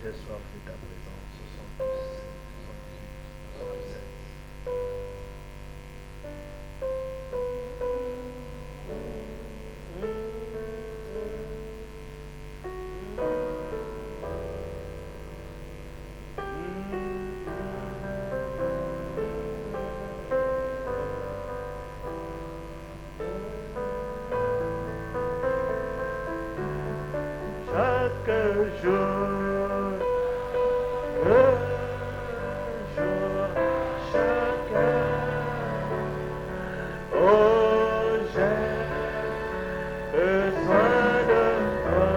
J'ai soif de ta présence. 77, 78, 77. Chaque jour, chaque heure, oh j'ai besoin de toi,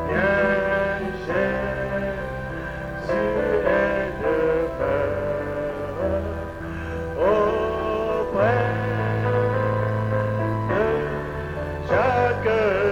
bien Jésus est demeure auprès de chaque jour.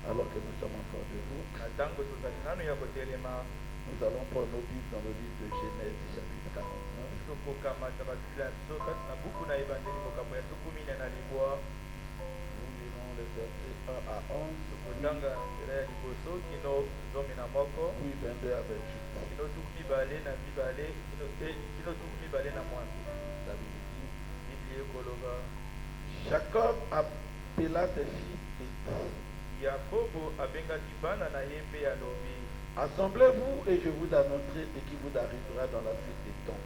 Alors que nous sommes encore debout, nous allons prendre nos Bibles dans le livre de Genèse, chapitre 49. Nous lirons les versets 1 à 11, puis 22 à 28. La Bible dit, Jacob appela ses fils et dit, assemblez-vous et je vous annoncerai ce qui vous arrivera dans la suite des temps.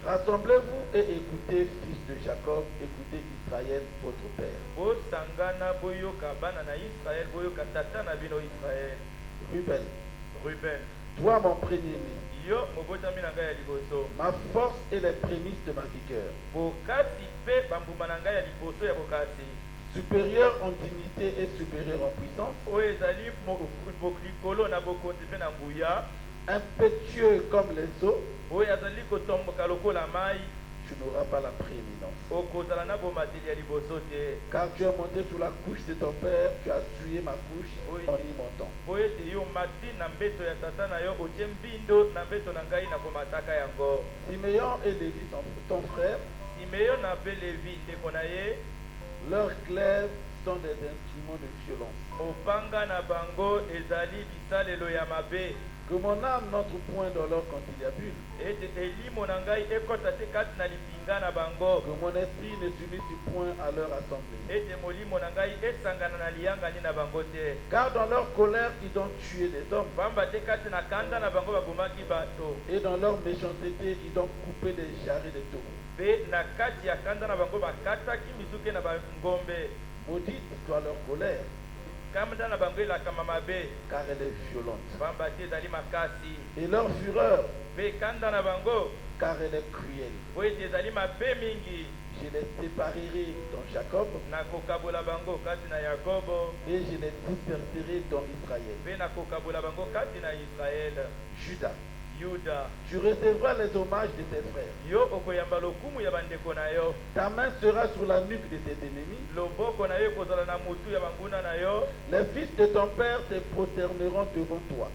Rassemblez-vous et écoutez, fils de Jacob, écoutez Israël, votre père. Ruben, toi mon premier-né, ma force et les prémices de ma vigueur, supérieur en dignité et supérieur en puissance, impétueux comme les eaux, tu n'auras pas la prééminence. Car tu es monté sous la couche de ton père, tu as tué ma couche en y montant. Siméon et Lévi, ton frère, leurs glaives sont des instruments de violence. Que mon âme n'entre point dans leur conciliabule. Que mon esprit ne s'unisse point à leur assemblée. Car dans leur colère, ils ont tué des hommes. Et dans leur méchanceté, ils ont coupé des jarrets de taureaux. Maudite soit leur colère, car elle est violente. Et leur fureur, car elle est cruelle. Je les séparerai dans Jacob, et je les disperserai dans Israël. Judas, tu recevras les hommages de tes frères. Ta main sera sur la nuque de tes ennemis. Les fils de ton père se prosterneront devant toi.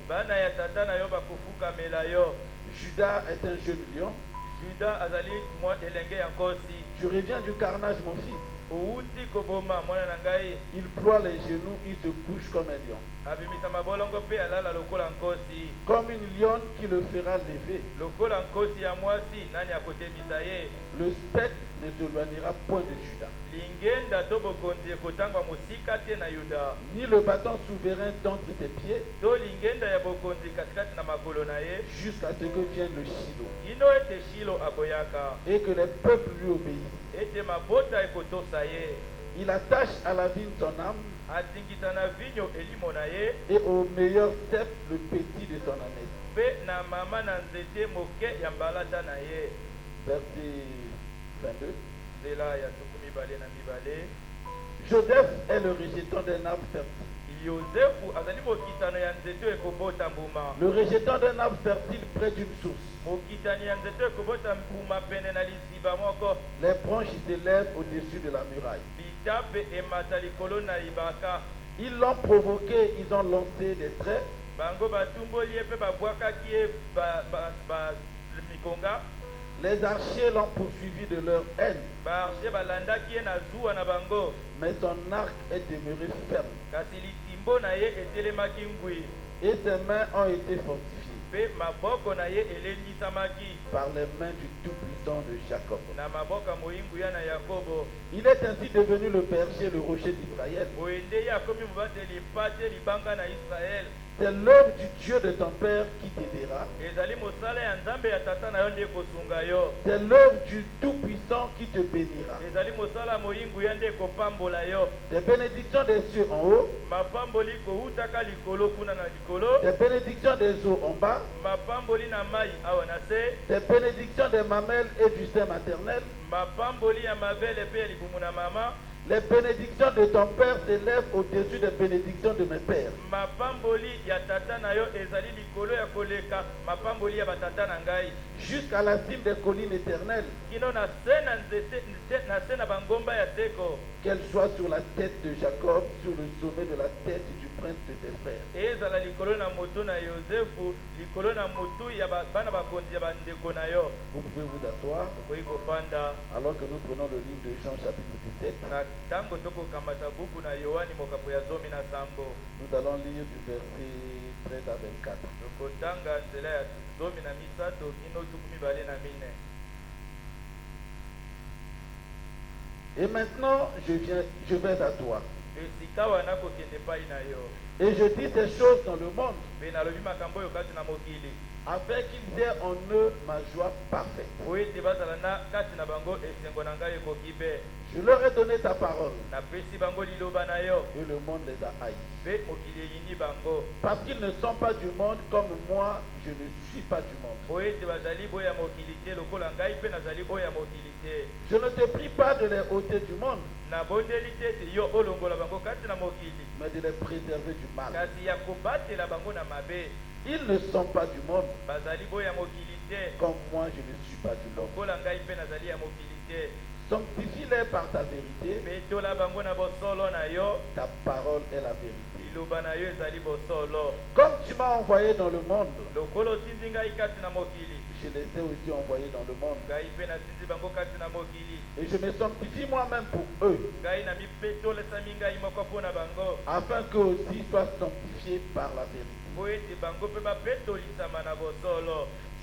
Judas est un jeune lion. Tu reviens du carnage, mon fils. Il ploie les genoux, il se couche comme un lion. Comme une lionne qui le fera lever. Le spectre ne s'éloignera point de Juda. Ni le bâton souverain d'entre tes pieds, jusqu'à ce que vienne le Shilo, et que les peuples lui obéissent. Il attache à la vigne son âme, et au meilleur cep le petit de son ânesse. Verset 22. Joseph est le rejeton d'un arbre fertile. Le rejeton d'un arbre fertile près d'une source. Les branches s'élèvent au-dessus de la muraille. Ils l'ont provoqué, ils ont lancé des traits. Les archers l'ont poursuivi de leur haine. Mais son arc est demeuré ferme. Et ses mains ont été fortifiées par les mains du Tout-Puissant de Jacob. Il est ainsi devenu le berger, le rocher d'Israël. C'est l'œuvre du Dieu de ton père qui t'aidera. C'est l'œuvre du Tout-Puissant qui te bénira. Des bénédictions des cieux en haut, des bénédictions des eaux en bas, des bénédictions des mamelles et du sein maternel. Les bénédictions de ton père s'élèvent au-dessus des bénédictions de mes pères. Jusqu'à la cime des collines éternelles. Qu'elle soit sur la tête de Jacob, sur le sommet de la tête du prince de tes frères. Vous pouvez vous asseoir alors que nous prenons le livre de Jean chapitre 17. Nous allons lire du verset 13 à 24. Et maintenant, je vais à toi. Et je dis ces choses dans le monde, afin qu'ils aient en eux ma joie parfaite. Je leur ai donné ta parole, et le monde les a haïs. Parce qu'ils ne sont pas du monde, comme moi, je ne suis pas du monde. Je ne te prie pas de les ôter du monde, mais de les préserver du mal. Ils ne sont pas du monde, comme moi je ne suis pas du monde. Sanctifie-les par ta vérité. Ta parole est la vérité. Comme tu m'as envoyé dans le monde, je les ai aussi envoyés dans le monde. Et je me sanctifie moi-même pour eux, afin qu'eux aussi soient sanctifiés par la vérité.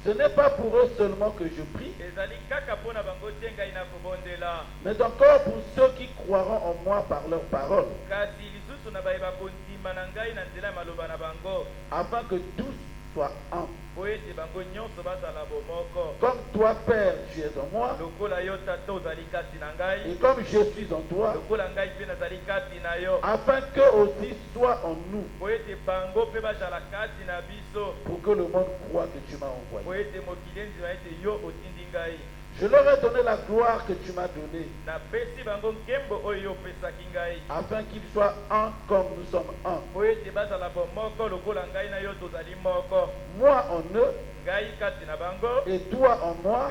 Ce n'est pas pour eux seulement que je prie, mais encore pour ceux qui croiront en moi par leur parole, afin que tous soient un. Comme toi, Père, tu es en moi, et comme je suis en toi, afin qu'eux aussi soient en nous, pour que le monde croit que tu m'as envoyé. Je leur ai donné la gloire que tu m'as donnée, afin qu'ils soient un comme nous sommes un. Moi en eux, et toi en moi,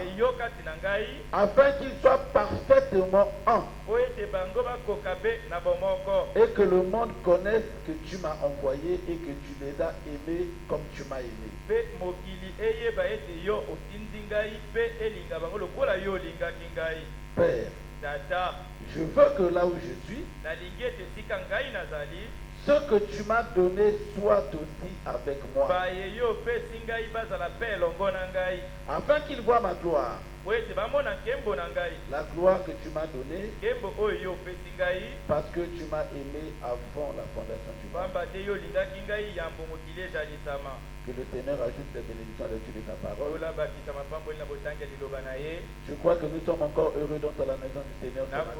afin qu'ils soient parfaitement un, et que le monde connaisse que tu m'as envoyé et que tu les as aimés comme tu m'as aimé. Père, Je veux que là où je suis, ce que tu m'as donné soit aussi avec moi, afin qu'il voit ma gloire. La gloire que tu m'as donnée, parce que tu m'as aimé avant la fondation du monde. Que le Seigneur ajoute des bénédictions à l'étude de ta parole. Je crois que nous sommes encore heureux dans la maison du Seigneur ce matin.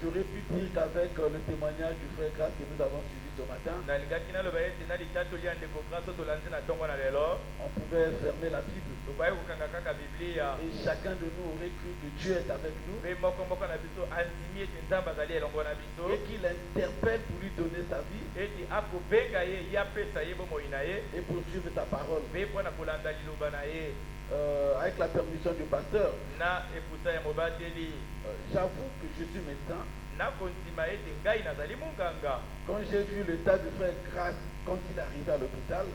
J'aurais pu dire qu'avec le témoignage du frère Grâce que nous avons suivi ce matin, on pouvait fermer la Bible. Et chacun de nous aurait cru que Dieu est avec nous. Et qu'il interpelle pour lui donner sa vie. Et pour suivre ta parole. Avec la permission du pasteur, j'avoue que je suis médecin. Quand j'ai vu l'état du frère Grâce quand il est arrivé à l'hôpital,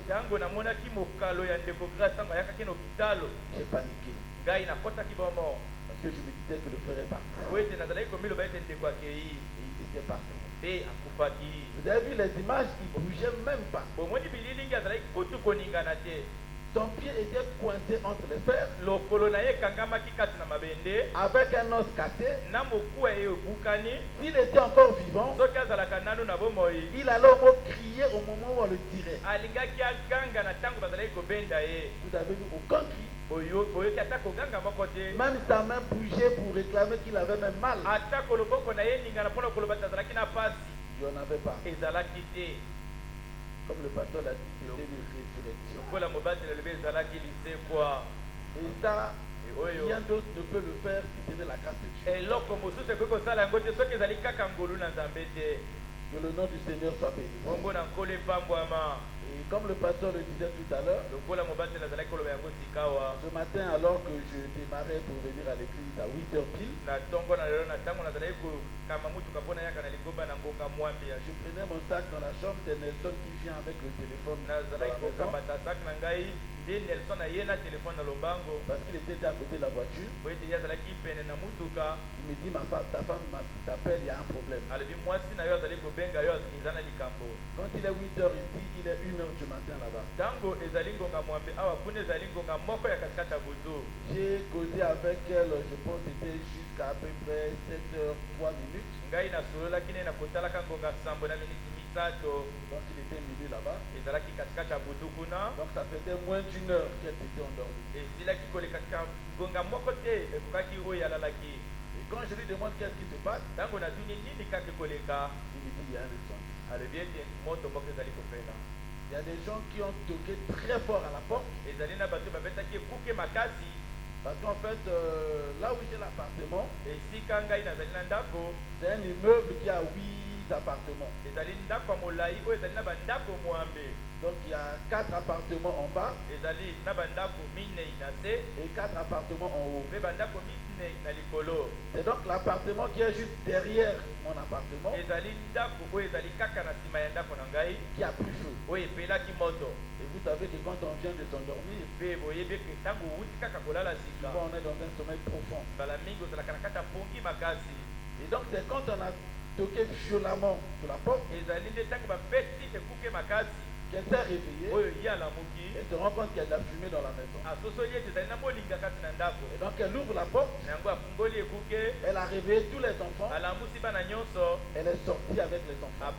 j'ai paniqué. Parce que je me disais que le frère est parti. Il était parti. Vous avez vu les images, il ne bougeait même pas. Son pied était coincé entre les fers, avec un os cassé. S'il était encore vivant, il allait au crier au moment où on le tirait. Vous avez vu aucun cri. Même sa main bougeait pour réclamer qu'il avait même mal. Il n'y en avait pas. Comme le pasteur l'a dit, c'était une résurrection. Et ça, rien d'autre ne peut le faire si ce n'est la grâce de Dieu. Que le nom du Seigneur soit béni. Et comme le pasteur le disait tout à l'heure, ce matin, alors que je démarrais pour venir à l'église à 8h pile, je prenais mon sac dans la chambre, c'est Nelson qui vient avec le téléphone dans la maison. Parce qu'il était à côté de la voiture. Il me dit, ta femme t'appelle, il y a un problème. Quand il est 8h ici, il est 1h du matin là-bas. J'ai causé avec elle, je pense que c'était jusqu'à peu près 7h03 minutes. Donc il était minuit là-bas. Donc ça faisait moins d'1 heure qu'elle s'était endormie. Et quand je lui demande qu'est-ce qui se passe, il me dit il y a un incendie. Il y a des gens qui ont toqué très fort à la porte. Parce qu'en fait, là où j'ai l'appartement, c'est un immeuble qui a 8 appartements. Donc il y a 4 appartements en bas et 4 appartements en haut. C'est donc l'appartement qui est juste derrière mon appartement qui a pris feu. Et vous savez que quand on vient de s'endormir, souvent on est dans un sommeil profond. Et donc c'est quand on a toqué violemment sur la porte qu'elle s'est réveillée et se rend compte qu'il y a de la fumée dans la maison. Et donc elle ouvre la porte, elle a réveillé tous les enfants, elle est sortie avec les enfants.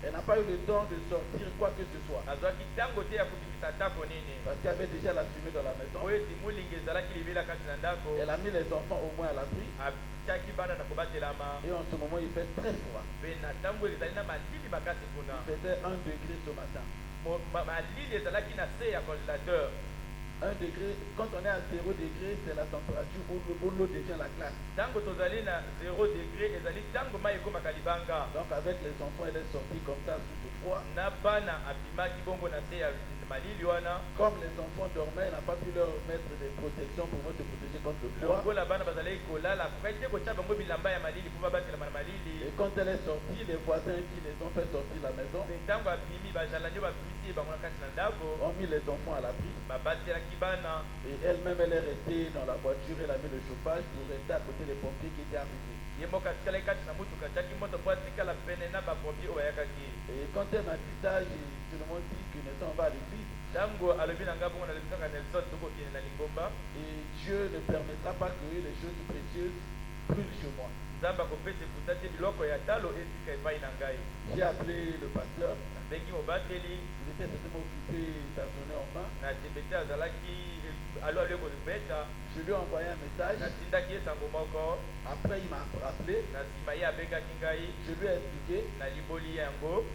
Elle n'a pas eu le temps de sortir quoi que ce soit. Parce qu'il y avait déjà la fumée dans la maison. Elle a mis les enfants au moins à l'abri. Et en ce moment il fait très froid. Il faisait 1 degré ce matin. 1 degré, quand on est à 0 degré, c'est la température où l'eau devient la glace. Donc avec les enfants, elle est sortie comme ça sous le froid. Comme les enfants dormaient, elle n'a pas pu leur mettre des protections pour se protéger contre le froid. Et quand elle est sortie, les voisins qui les ont fait sortir de la maison ont mis les enfants à l'abri. Et elle-même, elle est restée dans la voiture, elle a mis le chauffage pour rester à côté des pompiers qui étaient arrivés. Et quand elle m'a dit ça, tout le monde dit que Nelson va à l'église. Et Dieu ne permettra pas que les choses précieuses brûlent chez moi. J'ai appelé le pasteur. Il était certainement occupé personnellement en main. Je lui ai envoyé un message. Après, il m'a rappelé. Je lui ai expliqué.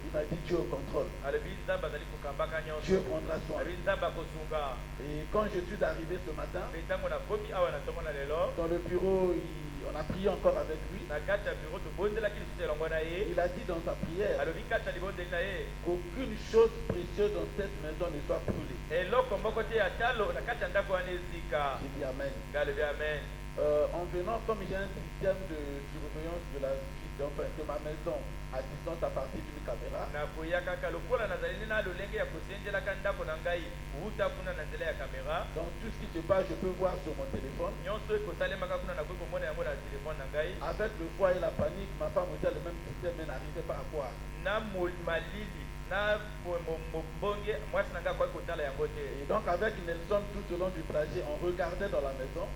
Il m'a dit Dieu au contrôle. Dieu prendra soin. Et quand je suis arrivé ce matin, dans le bureau, on a prié encore avec lui. Il a dit dans sa prière qu'aucune chose précieuse dans cette maison ne soit brûlée. J'ai dit Amen. En venant, comme j'ai un système de surveillance de la vie de ma maison à distance à partir d'une caméra, donc tout ce qui se passe, je peux voir sur mon téléphone. Avec le froid et la panique, ma femme était le même système, mais n'arrivait pas à voir. Et donc avec Nelson tout au long du trajet, on regardait dans la maison.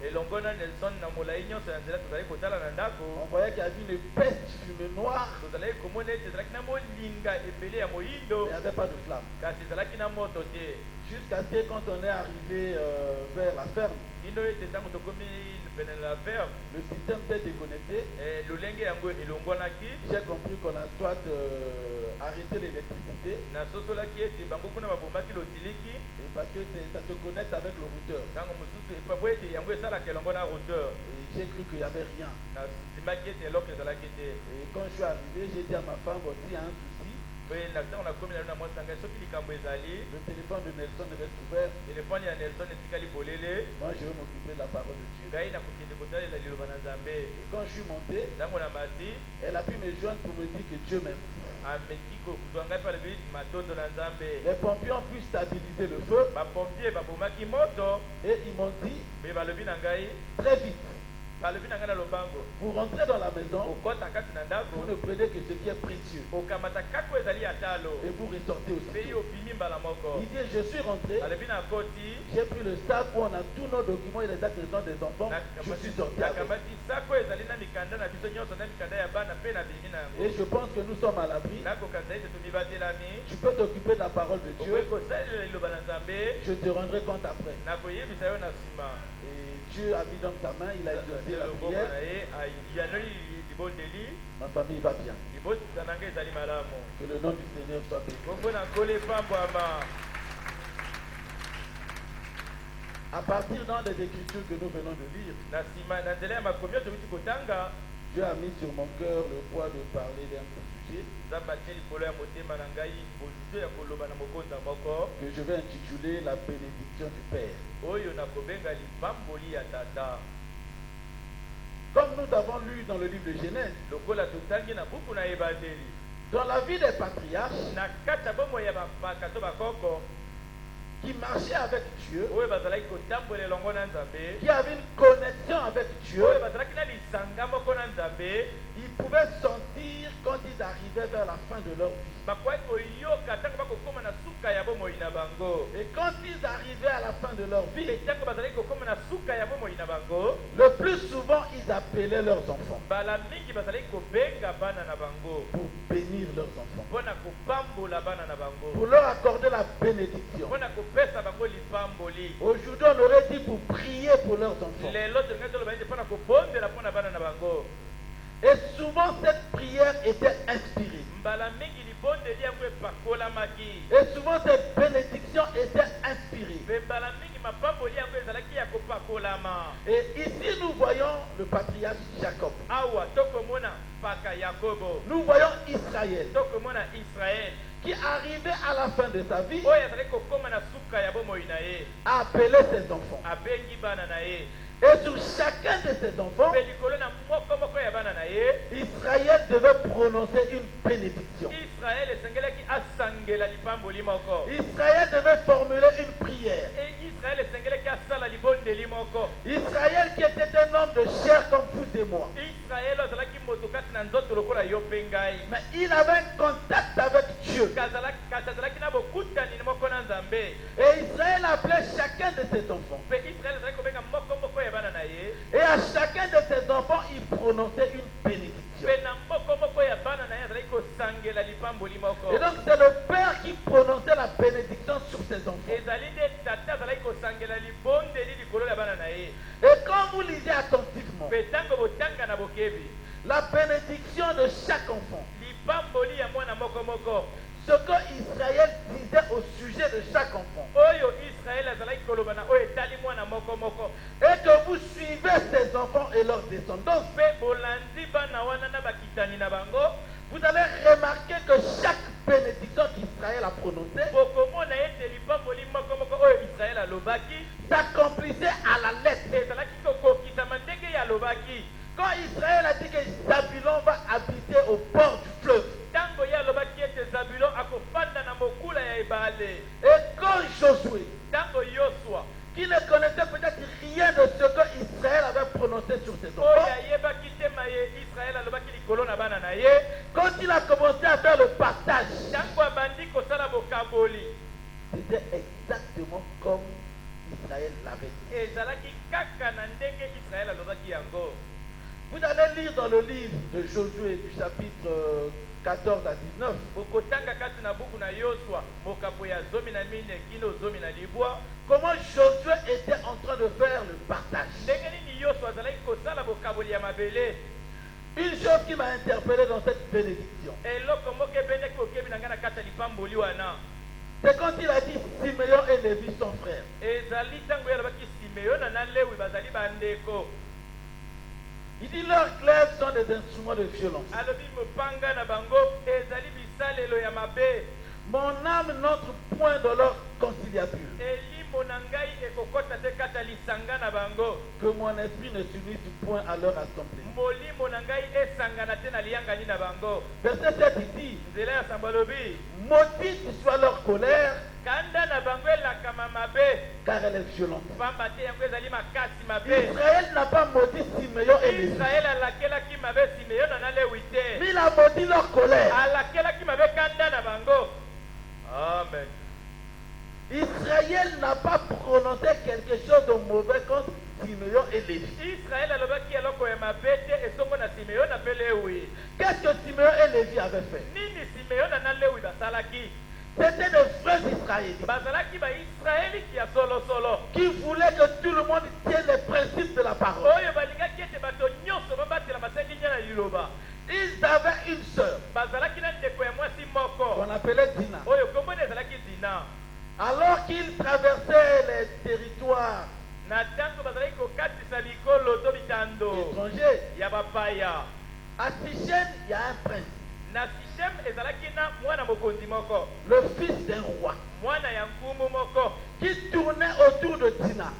On voyait qu'il y avait une épaisse fumée noire. Il n'y avait pas de flamme. Jusqu'à ce que quand on est arrivé vers la ferme, le système s'est déconnecté. J'ai compris qu'on a soit arrêté l'électricité, et parce que ça se connecte avec le routeur. Et j'ai cru qu'il n'y avait rien. Et quand je suis arrivé, j'ai dit à ma femme aussi, il y a un souci. Le téléphone de Nelson reste ouvert. Moi, je vais m'occuper de la parole de Dieu. Et quand je suis monté, elle a pu me joindre pour me dire que Dieu m'aime. Les pompiers ont pu stabiliser le feu. Et ils m'ont dit très vite, vous rentrez dans la maison, vous ne prenez que ce qui est précieux et vous ressortez aussi. Il dit, je suis rentré, j'ai pris le sac où on a tous nos documents et les actes des enfants, je suis sorti avec. Et je pense que nous sommes à l'abri. Tu peux t'occuper de la parole de Dieu. Je te rendrai compte après. Et Dieu a mis dans ta main, il a exaucé la prière. Ma famille va bien. Que le nom du Seigneur soit béni. À partir dans les Écritures que nous venons de lire, Dieu a mis sur mon cœur le poids de parler d'un sujet que je vais intituler la bénédiction du Père. Comme nous avons lu dans le livre de Genèse, dans la vie des patriarches qui marchaient avec Dieu, qui avaient une connexion avec Dieu, ils pouvaient sentir quand ils arrivaient vers la fin de leur vie. Et quand ils arrivaient à la fin de leur vie, le plus souvent ils appelaient leurs enfants pour bénir leurs enfants, pour leur accorder la bénédiction. Aujourd'hui on aurait dit pour prier pour leurs enfants. Et souvent cette prière était inspirée. Et souvent cette bénédiction était inspirée. Et ici nous voyons le patriarche Jacob. Nous voyons Israël qui arrivait à la fin de sa vie a appelé ses enfants. Et sur chacun de ses enfants, Israël devait prononcer une bénédiction. Israël devait formuler une prière. Israël qui était un homme de chair comme vous et moi. Mais il avait un contact avec Dieu. Et Israël appelait chacun de ses enfants. Et à chacun de ses enfants, il prononçait une bénédiction. Et donc c'est le père qui prononçait la bénédiction sur ses enfants. Et quand vous lisez attentivement la bénédiction de chaque enfant, ce que Israël disait au sujet de chaque enfant, et que vous suivez ces enfants et leurs descendants, vous allez remarquer que chaque bénédiction qu'Israël a prononcée s'accomplissait à la lettre. Quand Israël a dit que Zabulon va habiter au bord du fleuve, et quand Josué, qui ne connaissait peut-être rien de ce que Israël avait prononcé sur ses enfants, quand il a commencé à faire le partage, c'était exactement comme Israël l'avait dit. Vous allez lire dans le livre de Josué du chapitre 14 à 19. Comment Josué était en train de faire le partage. Une chose qui m'a interpellé dans cette bénédiction, c'est quand il a dit Siméon et Lévi sont frères. Il dit leurs glaives sont des instruments de violence. Mon âme n'entre point dans leur conciliature. Que mon esprit ne s'unisse point à leur assemblée. Verset 7 il dit, maudite soit leur colère, car elle est violente. Israël n'a pas maudit Siméon et Lévi, mais il a maudit leur colère. Amen. Israël n'a pas prononcé quelque chose de mauvais contre Siméon et Lévi. Qu'est-ce que Siméon et Lévi avaient fait? C'était de vrais Israélites qui voulaient que tout le monde tienne les principes de la parole. Ils avaient une sœur qu'on appelait Dina. Alors qu'ils traversaient les territoires étrangers, à Sichem, il y a un prince, le fils d'un roi, qui tournait autour de Dina.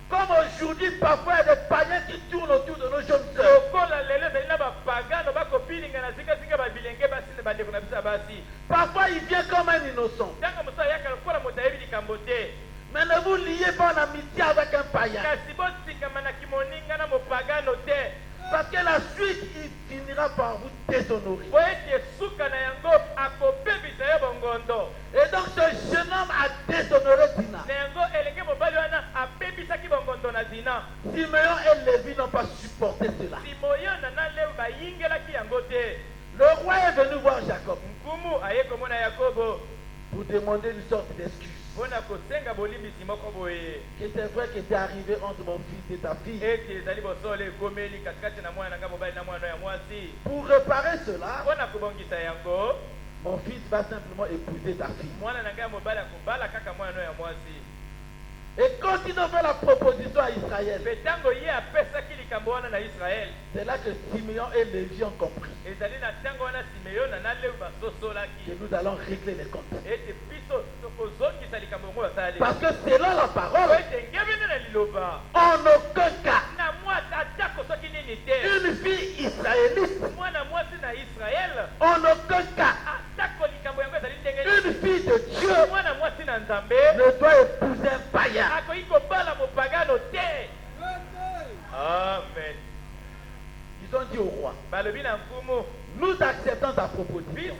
Comme aujourd'hui, parfois, il y a des païens qui tournent autour de nos jeunes sœurs. Parfois, il vient comme un innocent. Mais ne vous liez pas en amitié avec un païen. Parce que la suite, il finira par vous déshonorer. Et donc ce jeune homme a déshonoré Dina. Siméon et Lévi n'ont pas supporté cela. Le roi est venu voir Jacob pour demander une sorte d'excuse. Que c'est vrai qu'il était arrivé entre mon fils et ta fille. Pour réparer cela, mon fils va simplement épouser ta fille. Et quand ils ont fait la proposition à Israël, c'est là que Siméon et Lévi ont compris que nous allons régler les comptes. Parce que selon la parole, en aucun cas, israélite. En aucun cas, une fille de Dieu ne doit épouser un païen. Amen. Ils ont dit au roi, nous acceptons ta proposition, mais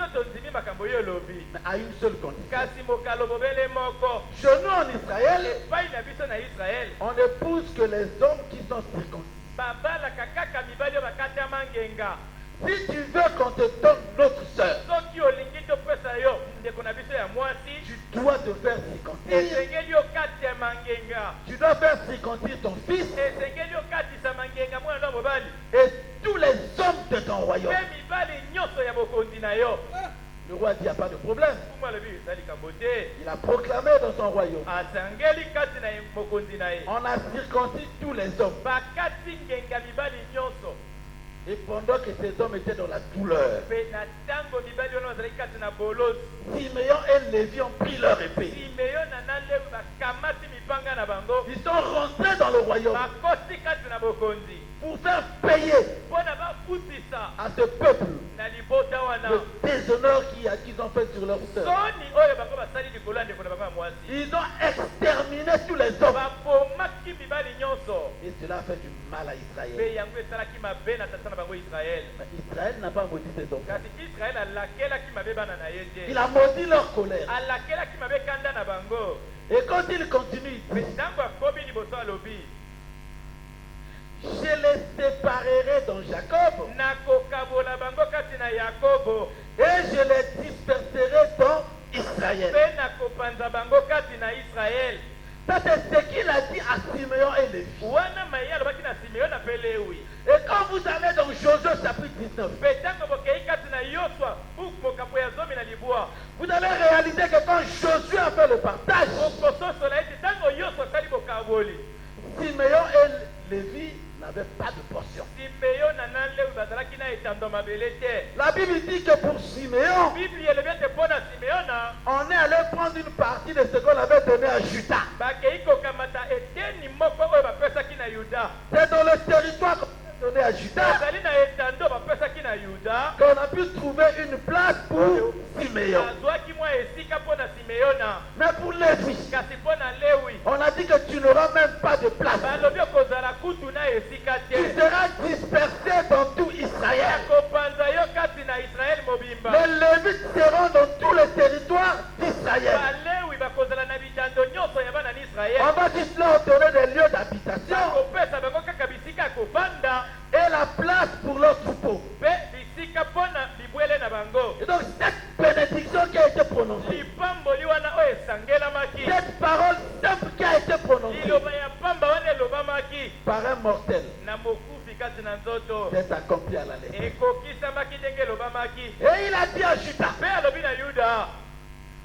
à une seule condition. Chez nous en Israël, on n'épouse que les hommes qui sont circoncis. Si tu veux qu'on te donne notre soeur, tu dois te faire circoncire. Tu dois faire circoncire ton fils et tous les hommes de ton royaume. Le roi dit, il n'y a pas de problème. Il a proclamé dans son royaume. On a circoncis tous les hommes. Et pendant que ces hommes étaient dans la douleur, Siméon et Lévi ont pris leur épée. Ils sont rentrés dans le royaume pour faire payer à ce peuple le déshonneur qu'ils ont fait sur leur sœur. Ils ont exterminé tous les hommes. Et cela fait du mal à Israël. Mais Israël n'a pas maudit ses enfants. Il a maudit leur colère. Et quand il continue, il dit, je les séparerai dans Jacob et je les disperserai dans Israël. Ça c'est ce qu'il a dit à Siméon et Lévi. Et quand vous allez dans Josué chapitre 19, vous allez réaliser que quand Josué a fait le partage, Siméon et Lévi n'avaient pas de portion. La Bible dit que pour Siméon, on est allé prendre une partie de ce qu'on avait donné à Judas. C'est dans le territoire qu'on a donné à Judas qu'on a pu trouver une place pour Siméon. Mais pour Lévi, on a dit que tu n'auras même pas de place. Tu seras dispersé dans tout Israël. Les Lévites seront dans tous les territoires d'Israël. On va juste leur donner des lieux d'habitation et la place pour leurs troupeaux. Et donc cette bénédiction qui a été prononcée, cette parole simple qui a été prononcée par un mortel, c'est accompli à la lettre. Et il a dit à Judas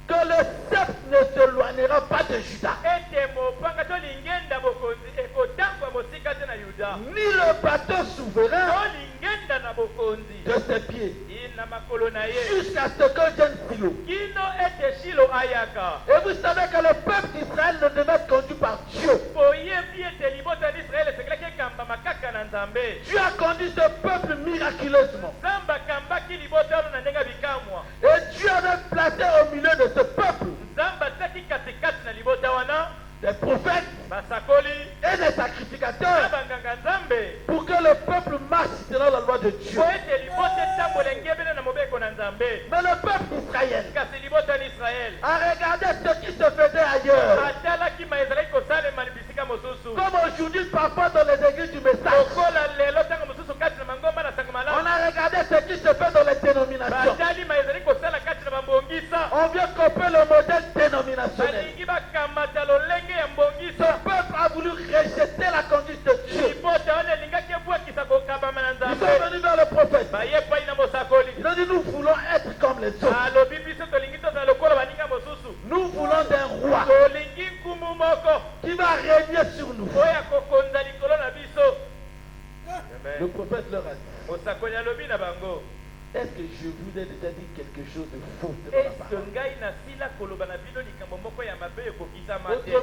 que le sceptre ne s'éloignera pas de Judas, ni le bateau souverain de ses pieds, jusqu'à ce que vienne Silo. Et vous savez que le peuple d'Israël ne devait être conduit par Dieu. Dieu a conduit ce peuple miraculeusement. Et Dieu avait placé au milieu de ce peuple des prophètes et des sacrificateurs pour que le peuple marche selon la loi de Dieu. Mais le peuple d'Israël a regardé ce qui se faisait ailleurs. Comme aujourd'hui parfois dans les églises du message, on a regardé ce qui se fait dans les dénominations. On vient copier le modèle dénominationnel. Ce peuple a voulu rejeter la conduite de Dieu. Ils sont venus vers le prophète. Ils ont dit, nous voulons être comme les autres. Nous voulons un roi qui va régner sur nous. Le prophète leur a dit, est-ce que je vous ai déjà dit quelque chose de faux de ma part? Autrement dit,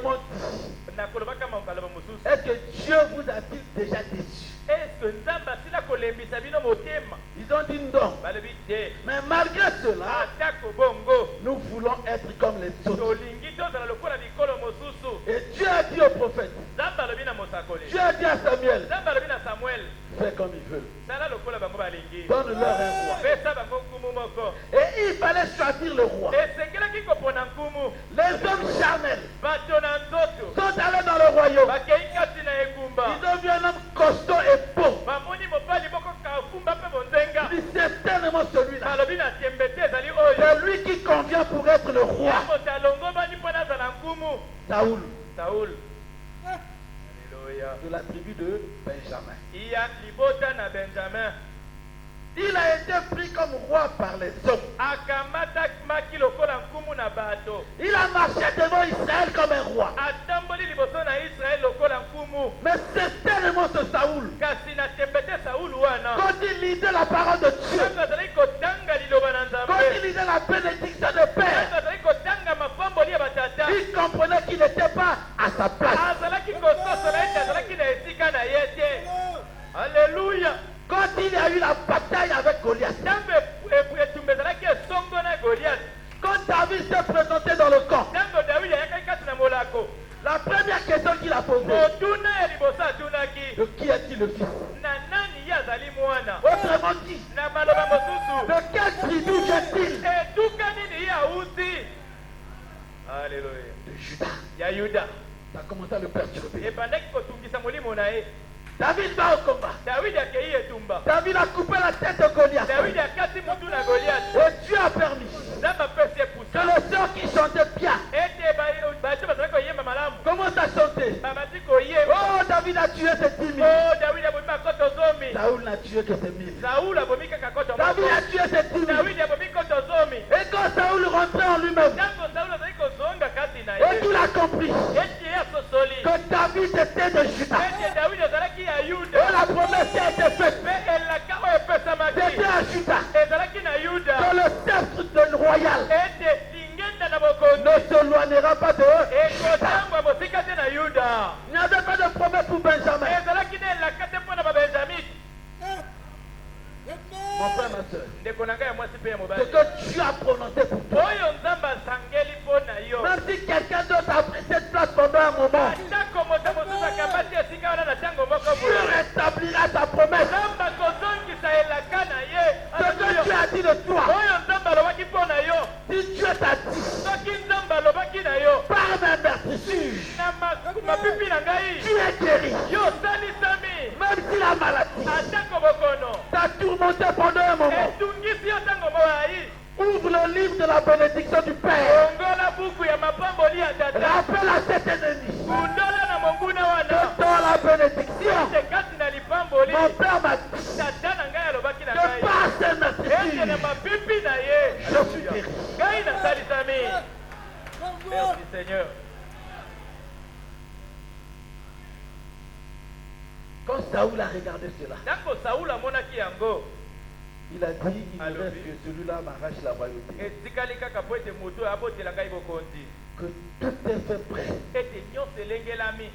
est-ce que Dieu vous a-t-il déjà déçu? Ils ont dit non. Mais malgré cela, nous voulons être comme les autres. Et Dieu a dit au prophète, Dieu a dit à Samuel, fais comme ils veulent. Donne-leur un roi. Et il fallait choisir le roi. Les hommes charnels sont allés dans le royaume. Ils ont vu un homme costaud et beau. Il dit certainement celui-là. C'est lui qui convient pour être le roi. Saoul. De la tribu de Benjamin. Il a été pris comme roi par les hommes. Il a marché devant Israël comme un roi. Mais c'est tellement ce Saoul. Quand il lisait la parole de Dieu, quand il lisait la bénédiction de Père, il comprenait qu'il n'était pas à sa place. Alléluia. Quand il y a eu la bataille avec Goliath, quand David s'est présenté dans le camp, la première question qu'il a posée, de qui est-il le fils? Autrement dit, de quelle tribu vient-il? Alléluia. De Juda. Ça a commencé à le perturber. David va au combat. David a coupé la tête de Goliath. Et Dieu a permis que les sœurs qui chantaient bien commencent à chanter. Oh, David a tué ses 10 000. Saoul n'a tué que ses 1000. David a tué ses 10 000. Et quand Saoul rentrait en lui-même, et qu'il a compris que David était de Juda, et la promesse qui a été faite, c'était à Juda, que le sceptre royal ne s'éloignera pas de Juda. Il n'y avait pas de promesse pour Benjamin. Mon frère, ma soeur, ce que Dieu a prononcé pour toi, même si quelqu'un d'autre a pris cette place pendant un moment, Dieu rétablira sa promesse. Ce que Dieu a dit de toi, si Dieu t'a dit, par ma meurtrissure, tu es guéri. Même si la maladie t'a tourmenté pendant un moment, ouvre le livre de la bénédiction du Père. Rappelle à cet ennemi que dans la bénédiction, mon Père m'a dit que par ses meurtrissures, je suis guéri. Merci Seigneur. Quand Saoul a regardé cela, il a dit, il me reste que celui-là m'arrache la royauté. Que tout est fait prêt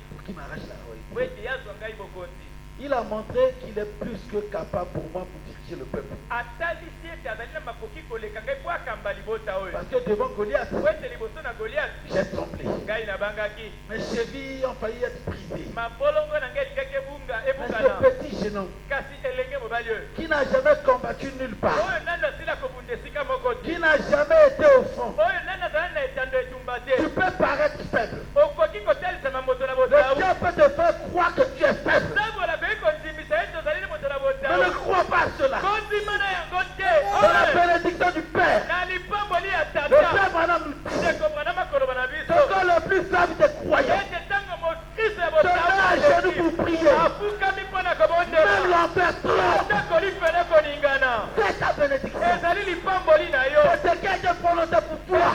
pour qu'il m'arrache la royauté. Il a montré qu'il est plus que capable pour moi pour diriger le peuple. Parce que devant Goliath, j'ai tremblé. Mes chevilles ont failli être brisées. Mais ce petit jeune homme qui n'a jamais combattu nulle part, qui n'a jamais été au front, tu peux paraître faible. Le Dieu peut te faire croire que tu es faible. Ne crois pas à cela. Dans la bénédiction du Père, le Père Branham nous dit ce que le plus faible des croyants se met à genoux pour prier. Même l'enfer tremble. C'est ta bénédiction. C'est ce qui a été prononcé pour toi.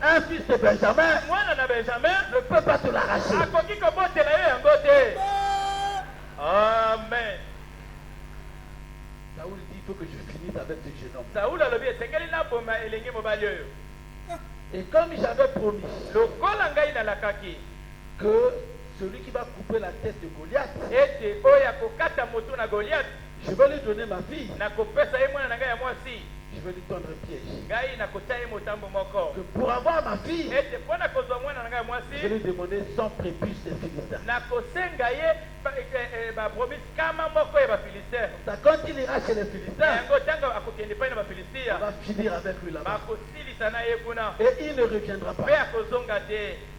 Un fils de Benjamin ne peut pas te l'arracher. Amen. Saoul dit, il faut que je finisse avec ce jeune homme. Et comme j'avais promis que celui qui va couper la tête de Goliath, ete oyo akokata motu na Goliath je vais lui donner ma fille. nakopesa ye mwana na ngai ya mwasi Je vais lui tendre un piège. ngai nakotia ye motambo moko Que pour avoir ma fille, ete mpo na kozwa mwana na ngai ya je vais mwasi lui demander 100 prépuces des Philistins. nakosenga ye bapromise kama moko ya bafilister Ça, quand il ira chez les Philistins, yango ntango akokende epai na on bafilistia va finir avec lui là-bas. bakosilisa na ye kuna Et il ne reviendra mpe pas. akozonga te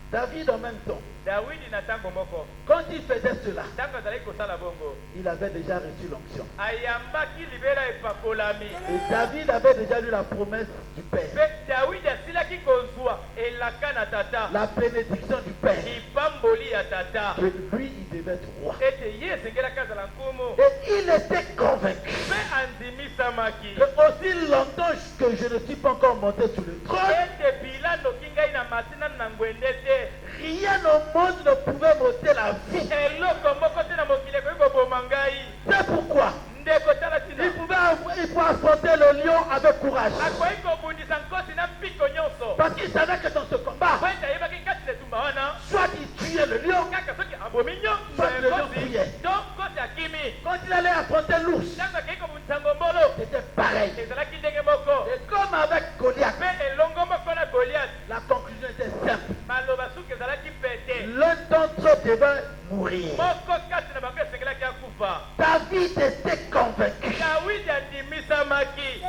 David en même temps, dawidi na ntango moko quand il faisait cela, ntango azalaki kosala bongo il avait déjà reçu l'onction. ayambaki libela epakolami Et David avait déjà lu la promesse du Père, mpe dawidi asilaki kozwa elaka na tata la bénédiction du Père, lipamboli ya tata que lui, il devait être roi. ete ye esengelaki azala nkumu Et il était convaincu mpe andimisamaki que aussi longtemps que je ne suis pas encore monté sur le trône, ete bila noki ngai na matina na ngwende te rien au monde ne pouvait m'ôter la vie. eloko moko te na mokili ekoki koboma ngai C'est pourquoi ndeko tala tina il pouvait affronter le lion avec courage. akoki kobundisa nkosi na mpiko nyonso Parce qu'il savait que dans ce combat, po ete ayebaki kati na etumba wana soit il tuait le lion, kaka soki abomi nyonso Soit ya le lion nkosi priait. to nkosi akimi quand il allait affronter l'ours, ntango akei kobundisa ngombolo c'était pareil. ezalaki ndenge moko Et comme avec Goliath, mpe elongo moko na goliath la conclusion était simple. maloba suki ezalaki pete L'un d'entre eux devait mourir. moko kati na bango esengelaki akufa David était convaincu dawidi andimisamaki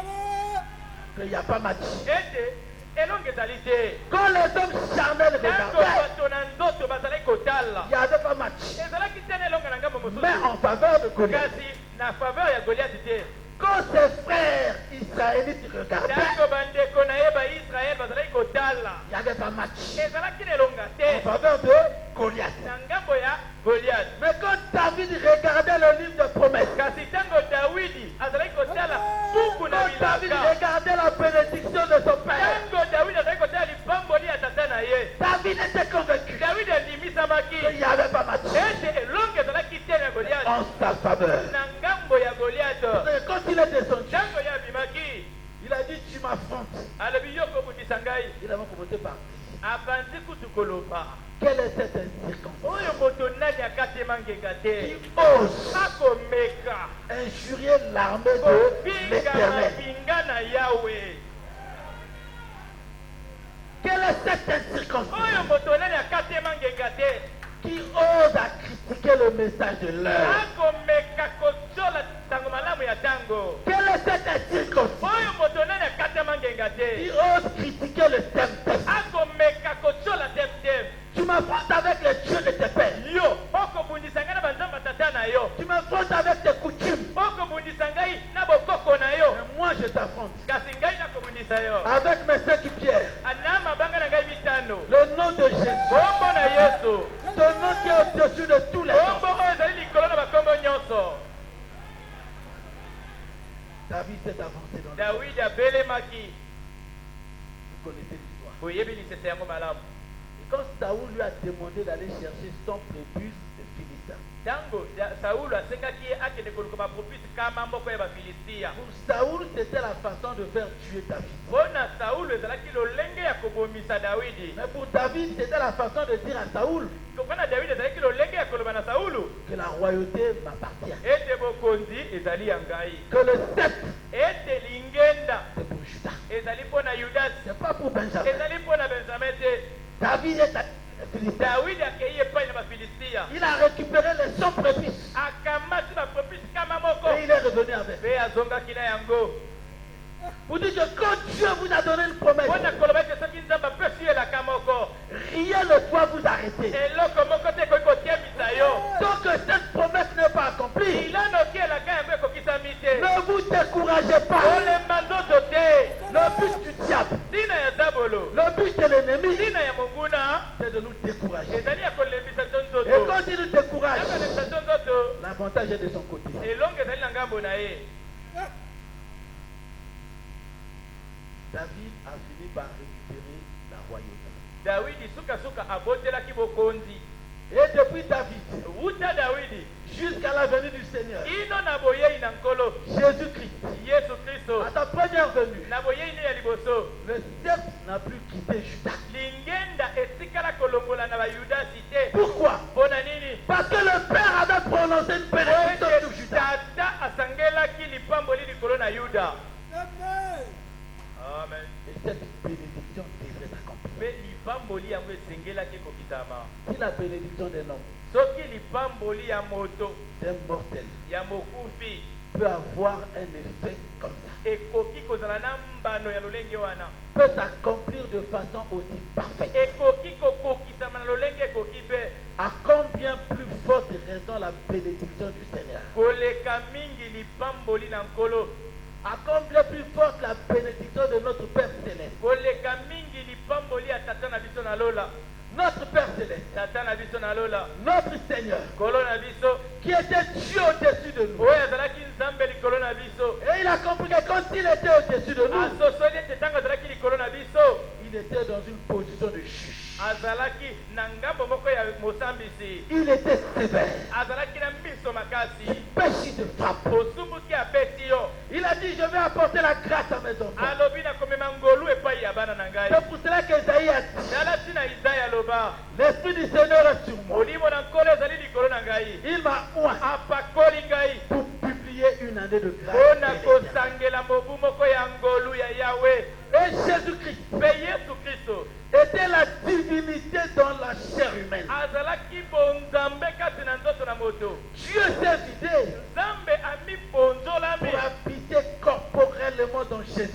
qu'il n'y a pas match. ete elongo ezali te Quand les hommes charnels ntango regardaient, bato na nzoto bazalaki kotala il n'y avait pas match. ezalaki te na elongo na ngambo Mais mosusu en faveur de Goliath, kasi na faveur ya goliath te quand ses frères israélites regardaient, ntango bandeko na ye baisraele bazalaki kotala il n'y avait pas match. ezalaki na elonga En te faveur de Goliath. na ngambo ya goliath Mais quand David regardait le livre de promesses, kasi ntango dawidi azalaki kotala buku na quand David bilaka regardait la bénédiction de son père, ntango dawidi azalaki kotala lipamboli ya tata na ye David était convaincu dawidi andimisamaki qu'il n'y avait pas match ete elongo ezalaki te na goliath en sa faveur. na ngambo ya goliath Et quand il est descendu, ntango ye abimaki il a dit tu m'affrontes. alobi yo kobundisa ngai Il avait commencé par abanzi kutu koloba quelle est cette circonstance oyo moto nani akatema ngenga te qui ose akomeka injurier l'armée de kobinga l'Éternel? mapinga na yawe Quelle est cette circonstance oyo moto nani akatema ngenga te qui ose à critiquer le message de l'heure? akomeka kosola ntango malamu ya ntango Quelle est cette circonstance oyo moto nani akatema ngenga qui te ose critiquer le temple? akomeka kosola temtem Tu m'affrontes avec les dieux de tes pères. yo okobundisa ngai na banzamba tata na yo Tu m'affrontes avec tes coutumes. okobundisa ngai na bokoko na yo Mais moi je t'affronte kasi ngai nakobundisa yo avec mes 5 pierres. ana mabanga na ngai mitano Le nom de Jésus. kombo na yesu Ton nom qui est au-dessus de tous les kombo noms. oyo ezali likolo na bakombo nyonso David s'est avancé dans le dawidi abelemaki Vous connaissez l'histoire. boyebi lisese yango malamu Et quand Saoul lui a demandé d'aller chercher son prépuce des Philistins, ntango saulo asengaki ye akende koluka bapropisi kama moko ya bafilistia pour Saoul, c'était la façon de faire tuer David. mpo na saulo ezalaki lolenge ya kobomisa dawidi Mais pour David, c'était la façon de dire à Saoul mpo na dawidi ezalaki lolenge ya koloba na saulo que la royauté m'appartient. ete bokonzi ezali ya ngai Que le sceptre, ete lingenda c'est pour Judas. ezali mpo na yudasi C'est pas pour Benjamin. ezali mpo na benjamin te David est à les Philistins. dawidi akei epai na bafilistia Il a récupéré les 100 prépuces akamati bapropisi kama moko et il est revenu avec. mpe azongaki na yango Vous dites que quand Dieu vous a donné une promesse, mpo na koloba ete soki nzambe apesi yo elaka moko rien ne doit vous arrêter. eloko moko te ekoki kotiamisa yo Tant que cette promesse n'est pas accomplie, ilanoki elaka yango ekokisami te ne vous découragez pas. olemba nzoto te Le but du diable, ntina ya zabolo le but de l'ennemi, ntina ya monguna c'est de nous décourager. ezali ya kolembisa to Et nzoto quand il nous décourage, akolembisa to nzoto l'avantage est de son côté. elongo ezali na ngambo na ye David a fini par récupérer la royauté. dawidi sukasuka abotelaki bokonzi Et depuis David, wuta dawidi jusqu'à la venue du Seigneur, ino na boyei na nkolo Jésus-Christ, yesu kristo à sa première venue, na boyei nde ya liboso le sceptre n'a plus quitté Judas. lingenda esikalaki Pourquoi? Parce que le Père avait prononcé une bénédiction sur Judas. Amen. Et cette bénédiction devrait s'accomplir. Si la bénédiction d'un homme, d'un mortel, peut avoir un effet comme ça, peut s'accomplir de façon aussi parfaite, à combien plus forte raison la bénédiction du Seigneur? À combien plus forte la bénédiction de notre Père Céleste? Notre Père Céleste, notre Seigneur, qui était Dieu au-dessus de nous. Et il a compris que quand il était au-dessus de nous, il était dans une position de juge. Il était sévère. Il pêche de frappe. Il a dit, je vais apporter la grâce à mes enfants. C'est pour cela qu'Esaïe a dit, l'Esprit du Seigneur est sur moi. Il m'a oint pour publier une année de grâce. Et Jésus-Christ était la divinité dans la chair humaine. Dieu s'est vidé pour habiter corporellement dans Jésus.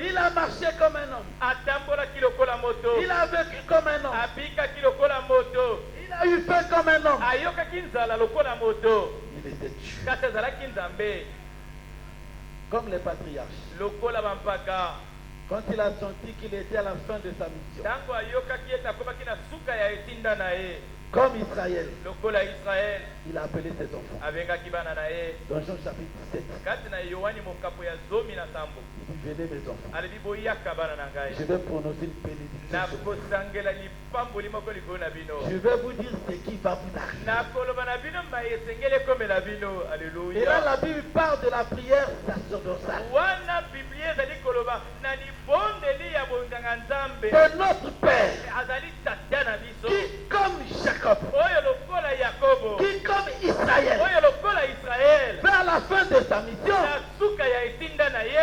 Il a marché comme un homme. Il a vécu comme un homme. Il a eu faim comme un homme. Il était Dieu. Comme les patriarches. Quand il a senti qu'il était à la fin de sa mission. Comme Israël. Il a appelé ses enfants. Dans Jean chapitre 17. Il dit, venez mes enfants. Je vais prononcer une bénédiction. Je vais vous dire ce qui va vous arriver. Et là la Bible parle de la prière sacerdotale. De notre Père, qui comme Jacob, qui comme Israël, vers la fin de sa mission,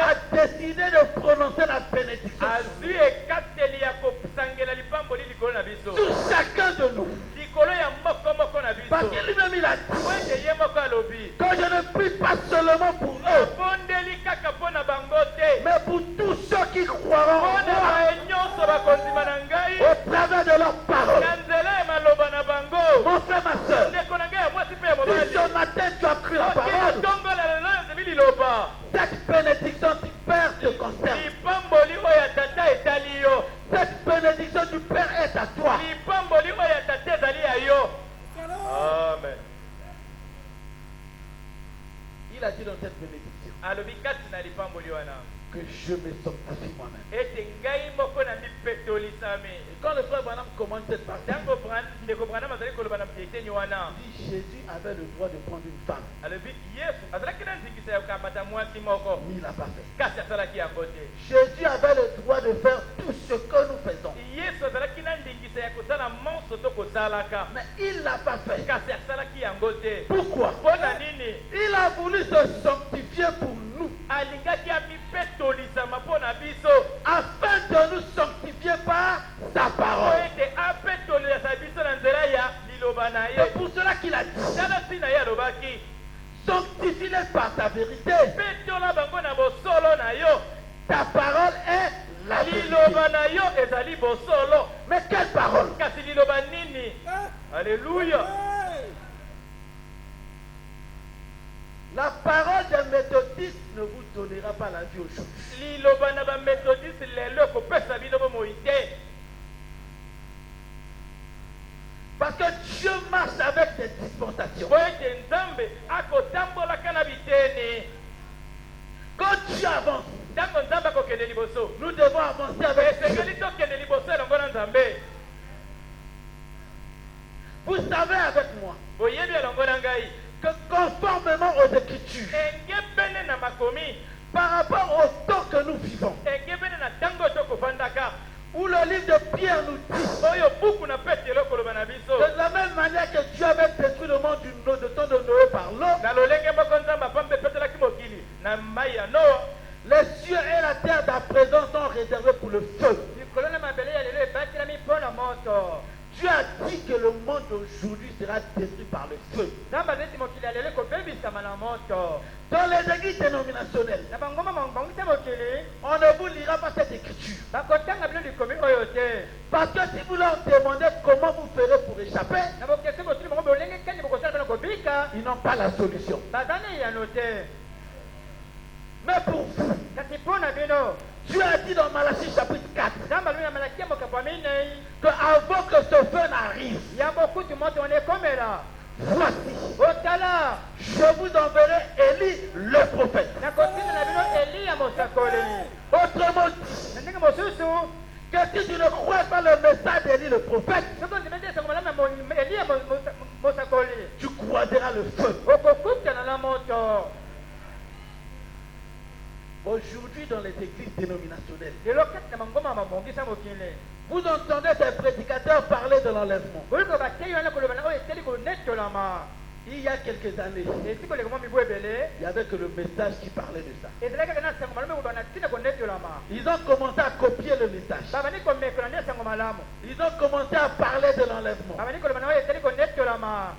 a décidé de prononcer la bénédiction sur chacun de nous. Parce qu'il lui-même il a dit que je ne prie pas seulement pour eux, mais pour tous ceux qui croiront en moi au travers de leur parole. Mon frère, ma soeur, si ce matin tu as pris la parole, cette bénédiction du Père te concerne. Cette bénédiction du Père est à toi. Amen. Il a dit dans cette bénédiction que je me sanctifie moi-même. Et quand le frère Branham commence cette partie, il dit Jésus avait le droit de prendre une femme. Mais il n'a pas fait. Jésus avait le droit de faire tout ce que nous faisons. Mais il n'a pas fait. Pourquoi? Il a voulu se sanctifier pour nous, afin de nous sanctifier par sa parole. C'est pour cela qu'il a dit, sanctifie-les par ta vérité. Ta parole est la vérité. Mais quelle parole? Alléluia. La parole des méthodistes ne vous donnera pas la vie aujourd'hui. Parce que Dieu marche avec des dispensations. Quand Dieu avance, nous devons avancer avec Dieu. Vous savez avec moi que conformément aux Écritures, par rapport au temps que nous vivons, Où le livre de Pierre nous dit, de la même manière que Dieu avait détruit le monde de temps de Noé par l'eau, les cieux et la terre d'à présent sont réservés pour le feu. Dieu a dit que le monde d'aujourd'hui sera détruit par le feu. Dans les églises dénominationnelles, on ne vous lira pas cette écriture. Parce que si vous leur demandez comment vous ferez pour échapper, ils n'ont pas la solution. Mais pour vous, Dieu a dit dans Malachie chapitre 4 que avant que ce feu n'arrive, voici, je vous enverrai Élie le prophète. Autrement dit, que si tu ne crois pas le message d'Élie le prophète, tu croiseras le feu. Aujourd'hui, dans les églises dénominationnelles, vous entendez des prédicateurs parler de l'enlèvement. Il y a quelques années, il n'y avait que le message qui parlait de ça. Ils ont commencé à copier le message. Ils ont commencé à parler de l'enlèvement.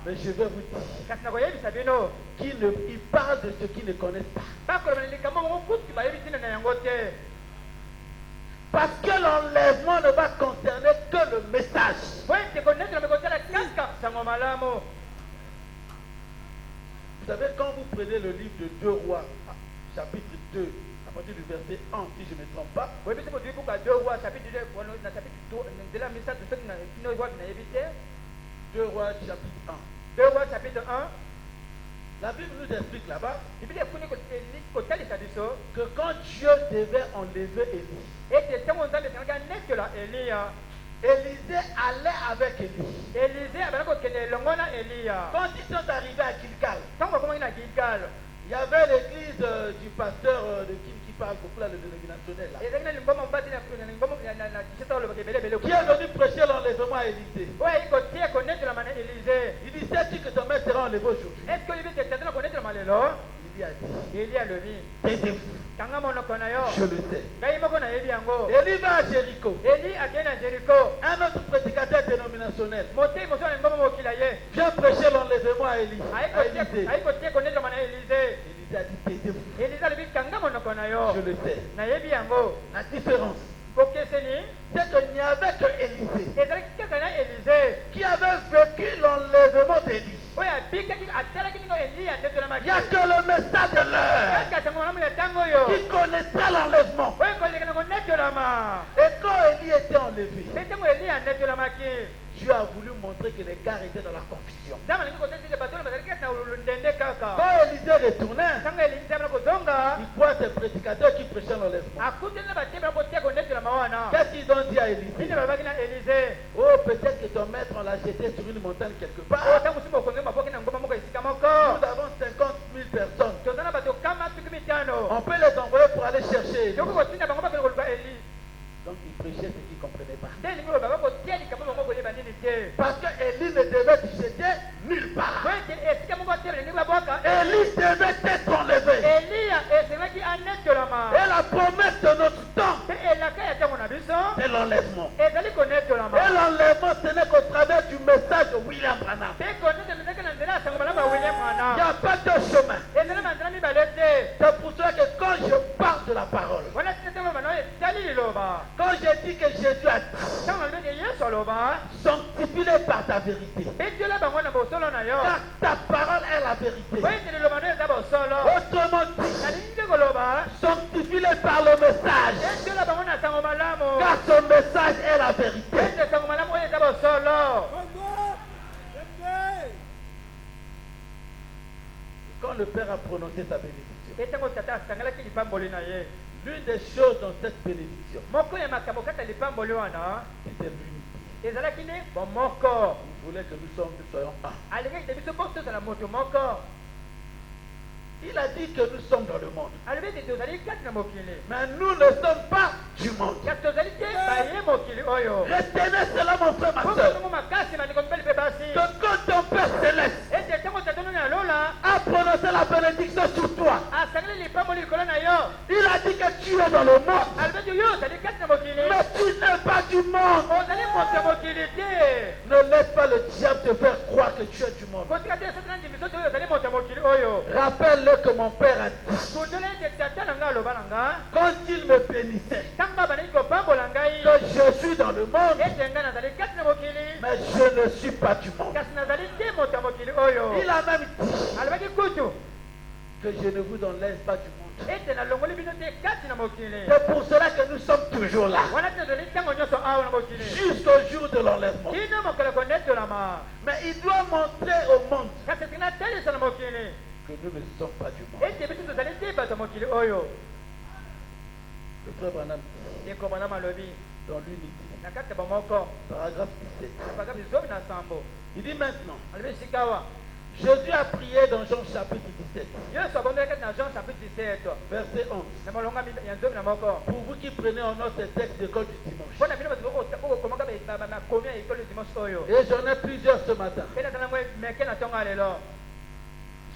Mais je vais vous dire qu'ils parlent de ce qu'ils ne connaissent pas. Parce que l'enlèvement ne va concerner que le message. Vous savez, quand vous prenez le livre de 2 Rois, chapitre 2, à partir du verset 1, si je ne me trompe pas, 2 Rois, chapitre 1, la Bible nous explique là-bas que quand Dieu devait enlever Élie, Élisée allait avec Élie. Quand ils sont arrivés à Gilgal, il y avait l'église du pasteur de Kim qui parle beaucoup là, le dénominationnel là, qui est venu prêcher l'enlèvement à Élisée. Il dit, sais-tu que ton maître sera enlevé aujourd'hui? Il a dit, taisez-vous. Je le sais. Élie va à Jéricho. Un autre prédicateur dénominationnel vient prêcher l'enlèvement à Élie. Élisée a dit, taisez-vous. Je le sais. La différence, c'est qu'il n'y avait que Élisée qui avait vécu l'enlèvement d'Élie. Il n'y a que le message de l'heure qui connaissait l'enlèvement. Et quand Élie était enlevé, Dieu a voulu montrer que les gars étaient dans la confusion. Quand Élisée retournait, il voit ces prédicateurs qui prêchaient l'enlèvement. Qu'est-ce qu'ils ont dit à Élisée? Oh, peut-être que ton maître, on l'a jeté sur une montagne quelque part. Nous avons 50 000 personnes. On peut les envoyer pour aller chercher Élie. Donc il prêchait ce qu'ils ne comprenaient pas. Parce que Élie ne devait se jeter nulle part. Élie devait être enlevé. Et la promesse de notre temps, c'est l'enlèvement. Et l'enlèvement, ce n'est qu'au travers du message de William Branham. Il n'y a pas de chemin. C'est pour ça que quand je parle de la parole, quand je dis que Jésus a dit, sanctifie-les par ta vérité. Car ta parole est la vérité. Autrement dit, sanctifie-les par le message. Car son message est la vérité. Quand le Père a prononcé sa bénédiction, l'une des choses dans cette bénédiction, c'était l'unité. Il voulait que nous soyons un. Il a dit que nous sommes dans le monde. alobi ete tozali kati na mokili Mais nous ne sommes pas du monde. kasi tozali te baye mokili oyo Retenez cela, mon frère, ma soeur. okotongo makasi bandeko mibali mpe basi Que quand ton Père céleste ete ntango tata noni alola a prononcé la bénédiction sur toi, asangeli lipamboli likolo na yo il a dit que tu es dans le monde. alobi ete yo ozali kati na mokili Mais tu n'es pas du monde. ozali moto ya mokili te Ne laisse pas le diable te faire croire que tu es du monde. kotika te satana ndimiso te oyo ozali moto ya mokili oyo Rappelle-le que mon Père a dit, kundula ete tata na ngai aloba na nga quand il me bénissait, ntango bandaki kopambola ngai que je suis dans le monde, ete ngai nazali kati na mokili mais je ne suis pas du monde. kasi nazali te moto ya mokili oyo Il a même dit alobaki kutu que je ne vous enlève pas du monde. ete nalongoli bino te kati na mokili C'est pour cela que nous sommes toujours là, wana te tozali ntango nyonso awa na mokili jusqu'au jour de l'enlèvement. kino mokolo konetolama Mais il doit montrer au monde kasi eti natalisa na mokili que nous ne sommes pas du monde. ete biso tozali te bato ya mokili oyo Le frère Branham dit ekobana malobi dans l'unité, na kati ya bamoko paragraphe 17, paragrafe 19 il dit maintenant, alobi esika awa Jésus a prié dans Jean chapitre 17, yesu abondeli kati na jean chapitre 17 verset 11. na molongo ya 19 Pour vous qui prenez en note ces textes d'école du dimanche. mpona bino bato bokokomaka bakomi ya ekolo dimanche oyo Et j'en ai plusieurs ce matin. mpe natanango meke na ntongo ya lelo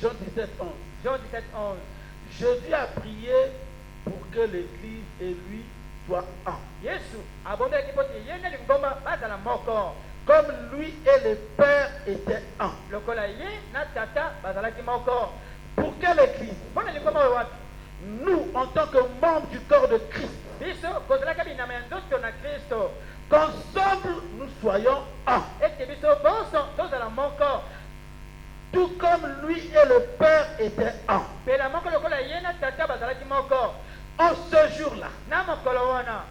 Jean 17, 11. jean 17 11 Jésus a prié pour que l'Église et lui soient un. yesu abondelaki mpo te ye nde lingomba bazala moko Comme lui et le Père étaient un. lokola ye na tata bazalaki moko Pour que l'Église, mpona lingomba oyo wapi nous en tant que membres du corps de Christ, biso kozalaka binama ya nzoto na kristo qu'ensemble nous soyons un. ete biso bonso tozala moko Tout comme lui et le Père étaient un. mpela moko lokola ye na tata bazalaki moko En ce jour-là, na mokolo wana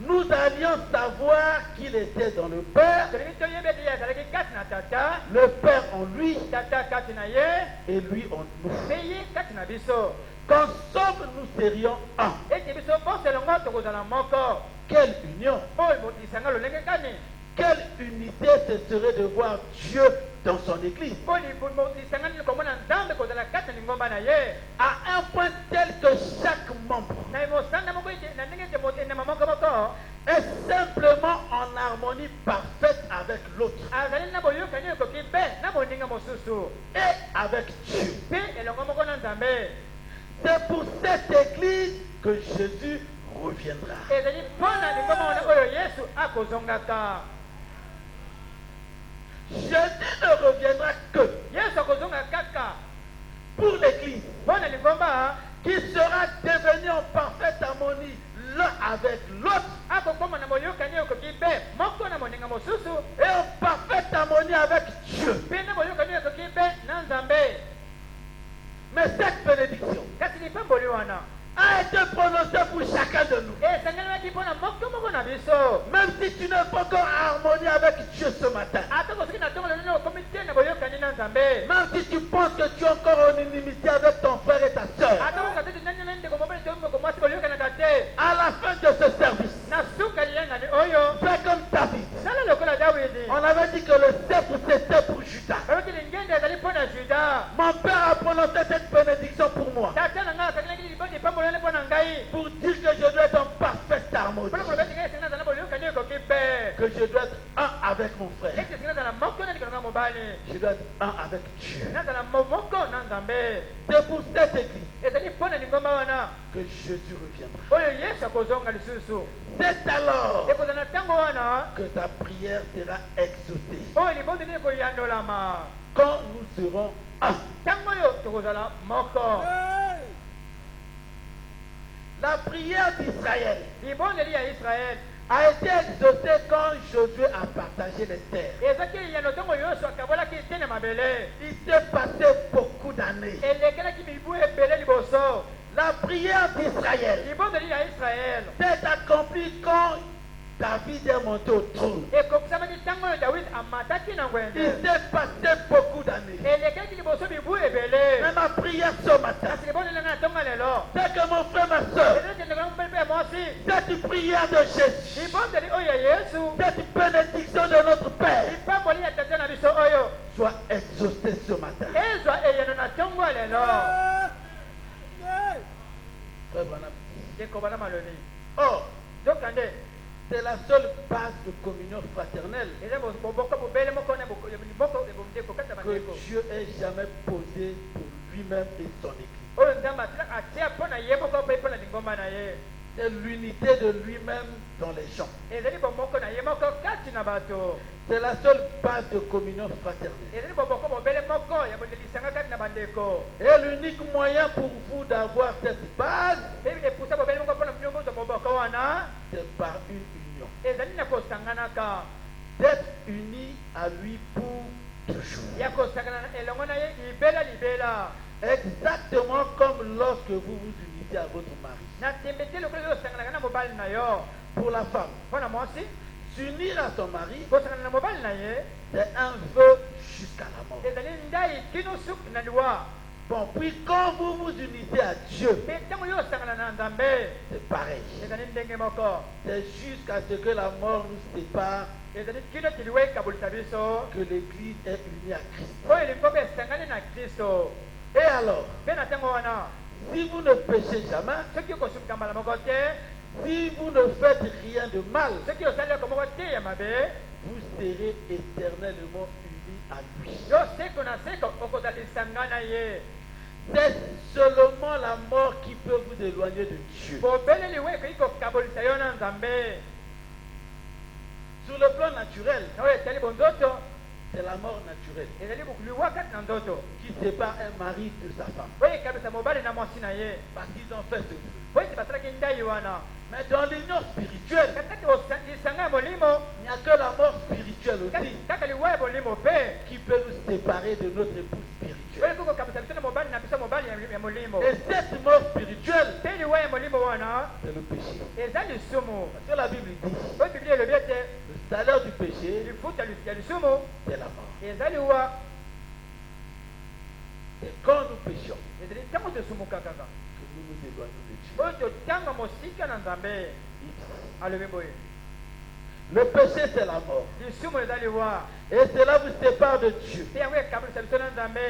nous allions savoir qu'il était dans le Père, tolingi toyebi ete ye azalaki kati na tata le Père en lui tata kati na ye et lui en nous. mpe ye kati na biso Qu'ensemble nous serions un. ete biso bonso elongo tokozala moko Quelle union, oyo lisanga lolenge kani quelle unité ce serait de voir Dieu dans son Église. mpo lisanga nini komona nzambe kozala kati na lingomba na ye À un point tel que chaque membre na mosanda moko ete na ndenge ete enema moko moko est simplement en harmonie parfaite avec l'autre azali na boyokani ekoki mpe na moninga mosusu et avec Dieu. mpe elongo moko na nzambe C'est pour cette Église que Jésus reviendra. ezali mpo na lingomba wana oyo yesu akozongaka Jésus ne reviendra que yesu akozonga kaka pour l'Église mpo na lingomba qui sera devenue en parfaite harmonie l'un avec l'autre akokoma na boyokani ekoki mpe moko na moninga mosusu et en parfaite harmonie avec Dieu. mpe na boyokani ekoki mpe na nzambe Mais cette bénédiction kasi lipamboli wana a été prononcée pour chacun de nous. esangelaki mpo na moko moko na biso Même si tu n'es pas encore en harmonie avec Dieu ce matin, ata kosoki na ntongo lelo okomi te na boyokani na nzambe même si tu penses que tu es encore en inimitié avec ton frère et ta soeur, ata kokata ete nani na ndeko mobali to moko mwasi boyokanaka te à la fin de ce service, na suka liyengani oyo fais comme David. sala lokola dawidi On avait dit que le sceptre c'était pour Judas. oyoki lingende ezali mpo na juda Mon père a prononcé cette bénédiction pour moi, tata na ngai asangelaki lipambolele mpo na ngai pour dire que je dois être en parfaite harmonie, mpona koloba ete ngai esengi nazala boyokani ekoki mpe que je dois être un avec mon frère, ete esengi nazala moko na likolonga mobali je dois être un avec Dieu. nazala moko na nzambe C'est pour cette église ezali mpo na lingomba wana que Jésus reviendra. oyo yesu akozonga lisusu C'est alors ekozala na ntango wana que ta prière sera exaucée. oyo libondi nini ekoyandolama Quand nous serons un. ntango oyo tokozala moko La prière d'Israël libondeli ya israele a été exaucée quand Josué a partagé les terres. ezaki eyano ntango yoso akabolaki te na mabele Il s'est passé beaucoup d'années. elekelaki mibu ebele liboso La prière d'Israël libondeli ya israele s'est accomplie quand David est monté au trône. ekokisamaki ntango oyo dawidi amataki na Il ngwende s'est passé beaucoup d'années. elekelaki liboso mibu ebele Mais ma prière ce matin, kasi libondeli nga na ntongo lelo c'est que mon frère, ma soeur, ezokendekana mobali mpe ya mwasi cette prière de Jésus, libondeli oyo ya yesu cette bénédiction de notre Père, lipamboli ya tata na biso oyo soit exaucée ce matin. ezwa eyano na ntongo ya lelo ekobana malobi Or, zokande c'est la seule base de communion fraternelle eza boboka bobele moko na moko ebomdeko kata que bandeko Dieu ait jamais posée pour lui-même et son Église. oyo nzambe atilaka atia mpo na ye moko mpe mpo na lingomba na ye C'est l'unité de lui-même dans les gens. ezali bomoko na ye moko kati na bato C'est la seule base de communion fraternelle. ezali boboko bobele moko ya bodelisanga kati na bandeko Et l'unique moyen pour vous d'avoir cette base, mpe epusa bobele moko mpo na bino bozwa boboko wana c'est par une union. ezali na kosanganaka D'être unis à lui pour toujours. ya kosangana elongo na ye libela Exactement comme lorsque vous vous unissez à votre mari. na tembe te lokola osanganaka na mobali na yo Pour la femme, mpo na mwasi s'unir à son mari, kosangana na mobali na ye c'est un vœu jusqu'à la mort. ezali ndai kino suki na liwa Bon, puis quand vous vous unissez à Dieu, mpe ntango yo osangana na nzambe c'est pareil. ezali ndenge moko C'est jusqu'à ce que la mort nous sépare ezali kino ti liwa ekabulisa biso que l'Église est unie à Christ. oyo elingobe esangani na kristo Et alors, mpe na ntango wana si vous ne péchez jamais, soki okosukika mbala moko te si vous ne faites rien de mal, soki osali oko moko te ya mabe vous serez éternellement unis à lui. yo seko na seko okozala lisanga na ye C'est seulement la mort qui peut vous éloigner de Dieu. bobele liwa ekoki kokabulisa yo na nzambe Sur le plan naturel, oyo etali bonzoto c'est la mort naturelle ezali liwa kati na nzoto qui sépare un mari de sa femme. oyo ekabisa mobali na mwasi na ye Parce qu'ils ont fait ce vœu. po ete basalaki ndai wana Mais dans l'union spirituelle, kati lisanga ya molimo il n'y a que la mort spirituelle aussi kaka liwa ya molimo mpe qui peut nous séparer de notre épouse spirituelle. oyo ekoki kokabisa biso na mobali na biso mobali ya molimo Et cette mort spirituelle, mpe liwa ya molimo wana c'est le péché. eza lisumu Parce que la Bible dit, oyo biblia elobi ete le salaire du péché, lifuta ya lisumu c'est la mort. eza liwa Et quand nous péchons, ezali ntango tosumuka kaka que nous nous éloignons de Dieu. oyo totanga mosika na nzambe alobi boye Le péché, c'est la mort. lisumu eza liwa Et cela vous sépare de Dieu. mpe yango ekabulisa biso na nzambe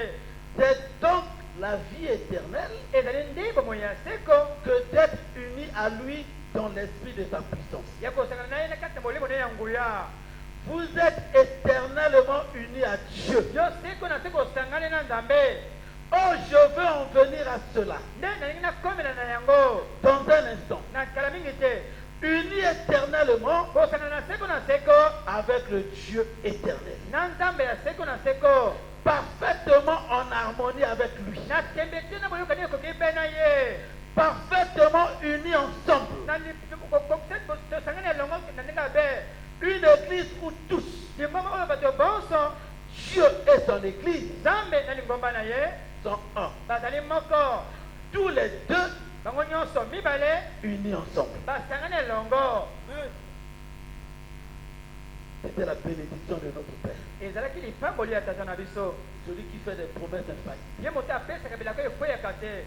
C'est donc la vie éternelle ezali nde bomoi ya seko que d'être unis à lui dans l'esprit de sa puissance. ya kosangana na ye na kati ya molimo ne ya nguya Vous êtes éternellement unis à Dieu. yo seko na seko osangani na nzambe Oh, je veux en venir à cela nde nalingi nakomela na yango dans un instant. na kala mingi te Unis éternellement kosangana na seko avec le Dieu éternel. na nzambe ya seko na seko Parfaitement en harmonie avec lui. na tembe te na boyokani ekoki mpe na ye Parfaitement unis ensemble. na tosangani elongo na ndenge abe Une église où tous, lingomba oyo bato bonso Dieu et son église, nzambe na lingomba na ye sont un. bazali moko Tous les deux bango nyonso mibale unis ensemble. basangani elongo C'était la bénédiction de notre Père. ezalaki lipamboli ya tata na biso Celui qui fait des promesses infaillibles. ye moto apesaka bilako ekweyaka te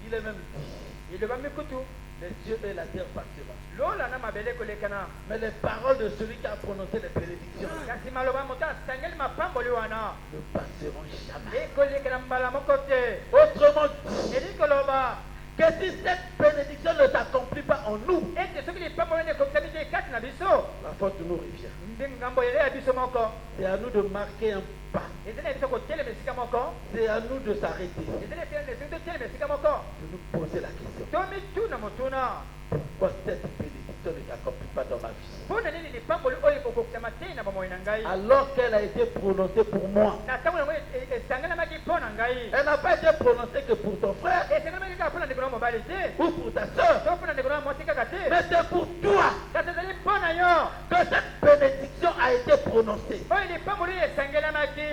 Il est même dit, elobami kutu les cieux et la terre passeront. lola na mabele ekolekana Mais les paroles de celui qui a prononcé les bénédictions kasi maloba moto asangeli mapamboli wana ne passeront jamais. ekolekana mbala moko te Autrement dit, eli koloba que si cette bénédiction ne s'accomplit pas en nous, ete soki lipamboli ekokisami te kati na biso la faute nous revient. nde ngambo ele ya biso moko C'est à nous de marquer un pas. eza na biso kotelema esika moko C'est à nous de s'arrêter, eza na esika totelema esika moko de nous poser la question. tomituna motuna Pourquoi cette bénédiction ne s'accomplit pas dans ma vie? mpo na nini lipamboli oyo ekokokisama te na bomoi na ngai Alors qu'elle a été prononcée pour moi. na ntango yango esanganamaki mpo na ngai Elle n'a pas été prononcée que pour ton frère esanganamaki kaka mpo na ndeko na mobali te ou pour ta soeur, to mpo na ndeko na mwasi kaka te mais c'est pour toi kasi ezali mpo na yo que cette bénédiction a été prononcée. oyo lipamboli esangelamaki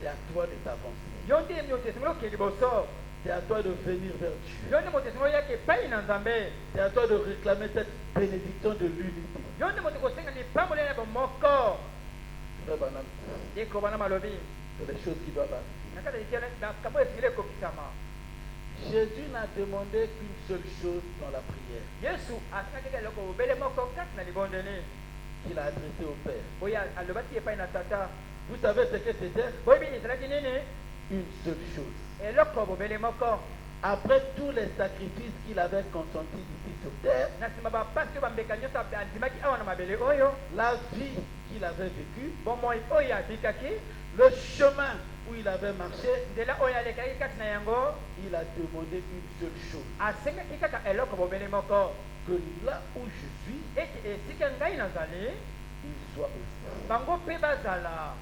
C'est à toi de t'avancer. yo nde moto esengeli okee liboso C'est à toi de venir vers Dieu. yo nde moto esengeli oyaka epai na nzambe C'est à toi de réclamer cette bénédiction de l'unité. yo nde moto kosenga lipamboli na bomoko Frère Branham, ekobana malobi c'est les choses qui doivent arriver. na kati ya likambo esengeli ekokisama Jésus n'a demandé qu'une seule chose dans la prière yesu asengaki kaka eloko obele moko kati na libondeli qu'il a adressée au Père. oyo alobaki epai na tata Vous savez ce que c'était? boyebi ezalaki nini Une seule chose. eloko bobele moko après tous les sacrifices qu'il avait consentis ici sur terre, na nsima bapasi bambeka nyonso andimaki awa na mabele oyo la vie qu'il avait vécue, bomoi oyo abikaki le chemin où il avait marché, nzela oyo alekaki kati na yango il a demandé une seule chose, asengaki kaka eloko bobele moko que là où je suis, ete esika ngai nazali il soit aussi. bango mpe bazala.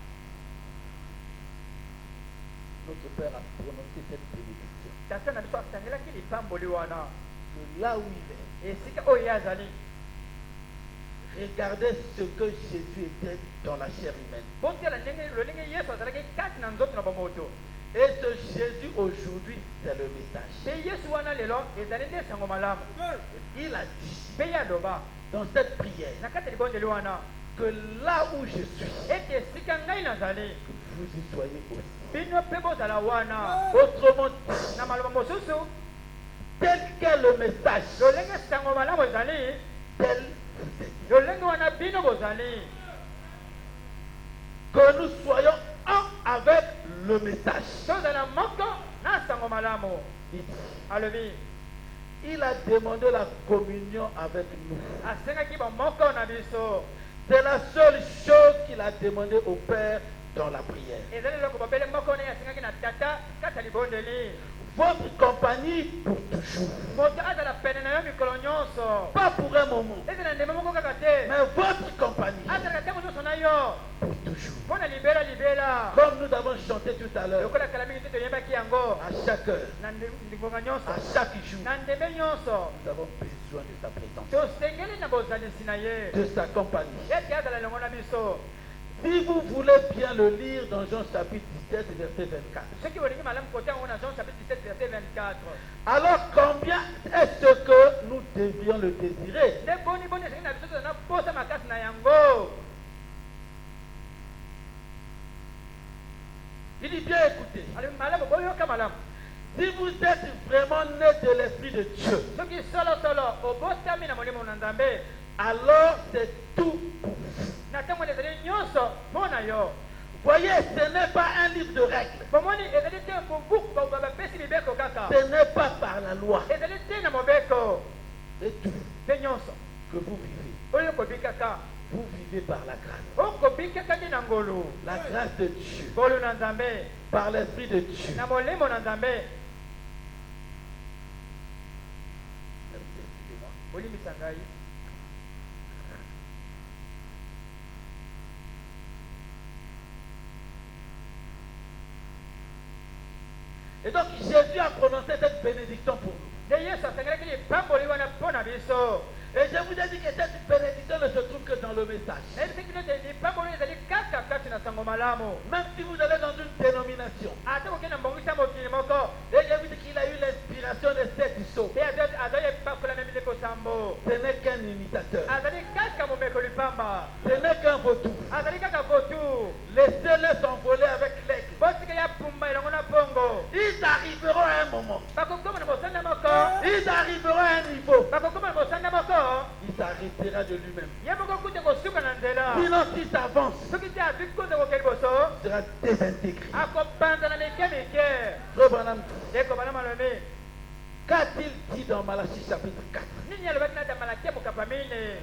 Notre Père a prononcé cette bénédiction. tata na biso asangelaki lipamboli wana Que là où il est, esika oyo ye azali regardez ce que Jésus était dans la chair humaine. botela lolenge yesu azalaki kati na nzoto na bamoto Et ce Jésus aujourd'hui, c'est le message. mpe yesu wana lelo ezali nde esango malamu Il a dit mpe ye aloba dans cette prière na kati ya libondeli wana que là où je suis, ete esika ngai nazali que vous y soyez aussi. bino mpe bozala wana. Autrement dit, Na maloba mosusu tel qu'est le message, lolenge sango malamu ezali tel vous êtes. lolenge wana bino bozali Que nous soyons un avec le message. tozala moko na sango malamu. Il dit, alobi il a demandé la communion avec nous. asengaki bamoko na biso C'est la seule chose qu'il a demandé au Père dans la prière. ezali eloko bobele moko ne asengaki na tata kati ya libondeli Votre compagnie pour toujours. moto azala pene na yo mikolo nyonso Pas pour un moment, ezala ndeme moko kaka te mais votre compagnie azalaka ntango nyonso na yo pour toujours. mpo na libela Comme nous avons chanté tout à l'heure, lokola kala mingi te toyembaki yango à chaque heure, na ndingonga nyonso à chaque jour, na ndembe nyonso nous avons besoin de sa présence, tosengeli na bozalisi na ye de sa compagnie. ete azala elongo na biso. Si vous voulez bien le lire dans Jean chapitre 17, verset 24. soki bolingi malamu kota yango na Jean chapitre 17 verset 24 Alors combien est-ce que nous devions le désirer? nde boni boni esengi na biso tozala posa makasi na yango. Il dit bien écoutez, alobi malamu boyoka malamu si vous êtes vraiment né de l'Esprit de Dieu, soki solosolo obotami na molimo na nzambe alors c'est tout pour vous. na ntango ezali nyonso mpo na yo. Voyez, ce n'est pas un livre de règles, bomoni ezali te bubuku bapesi mibeko kaka ce n'est pas par la loi, ezali te na mobeko c'est tout mpe nyonso que vous vivez. oyo okobikaka Vous vivez par la grâce. okobikaka nde na ngolu La grâce de Dieu, ngolu na nzambe par l'Esprit de Dieu. na molimo na nzambe. Merci, excusez-moi. olimbisa ngai Et donc Jésus a prononcé cette bénédiction pour nous. nde yesu asengelaki lipamboli wana mpo na biso. Et je vous ai dit que cette bénédiction ne se trouve que dans le message. nayebi soki nete lipamboli ezali kaka kati na sango malamu. Même si vous allez dans une dénomination, ata kokende mbongisa mokili moko et je vous dis qu'il a eu l'inspiration de sept sceaux. mpe azali epakolami mileko sambo Ce n'est qu'un imitateur. azali kaka momeko lipamba Ce n'est qu'un vautour. azali kaka votu. Laissez-le s'envoler avec l'aigle. botika ya pumba elongo na bongo Ils arriveront à un moment. bakokoma na mosanda moko Ils arriveront à un niveau. bakokoma na mosanda moko Il s'arrêtera de lui-même. ye moko kuta kosuka na nzela. Sinon, s'il s'avance, soki te azwi kuta kokeli boso il sera désintégré. akopanza na mike mike. Frère Branham, ndeko bana malobi qu'a-t-il dit dans Malachie chapitre 4? nini alobaki na damalaki ya mokapa mine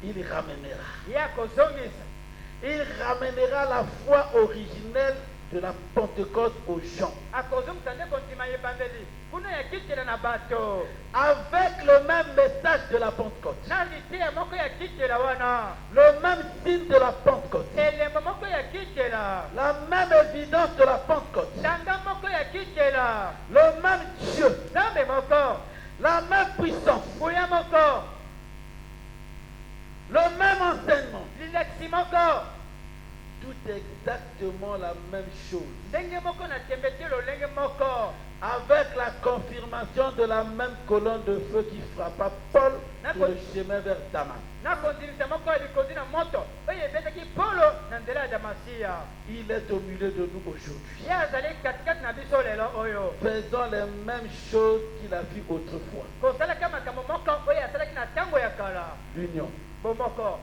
Il ramènera. ye akozongisa Il ramènera la foi originelle de la Pentecôte aux gens. akozongisa nde kondima ye ebandeli kuna ya kitela na bato Avec le même message de la Pentecôte. na liteya moko ya kitela wana Le même signe de la Pentecôte. elembo moko ya kitela La même évidence de la Pentecôte. tanga moko ya kitela Le même Dieu. nzambe moko La même puissance. kuya moko Le même enseignement. lilekisi moko Tout exactement la même chose. ndenge moko na tembe te lolenge moko Avec la confirmation de la même colonne de feu qui frappa Paul sur le chemin vers Damas. na kondimisa moko ya likozi na moto oyo ebetaki polo na nzela ya damasiya. Il est au milieu de nous aujourd'hui. ye azali katikati na biso lelo oyo Faisons les mêmes choses qu'il a fait autrefois. kosalaka makambo moko oyo asalaki na ntango ya kala L'union. bomoko.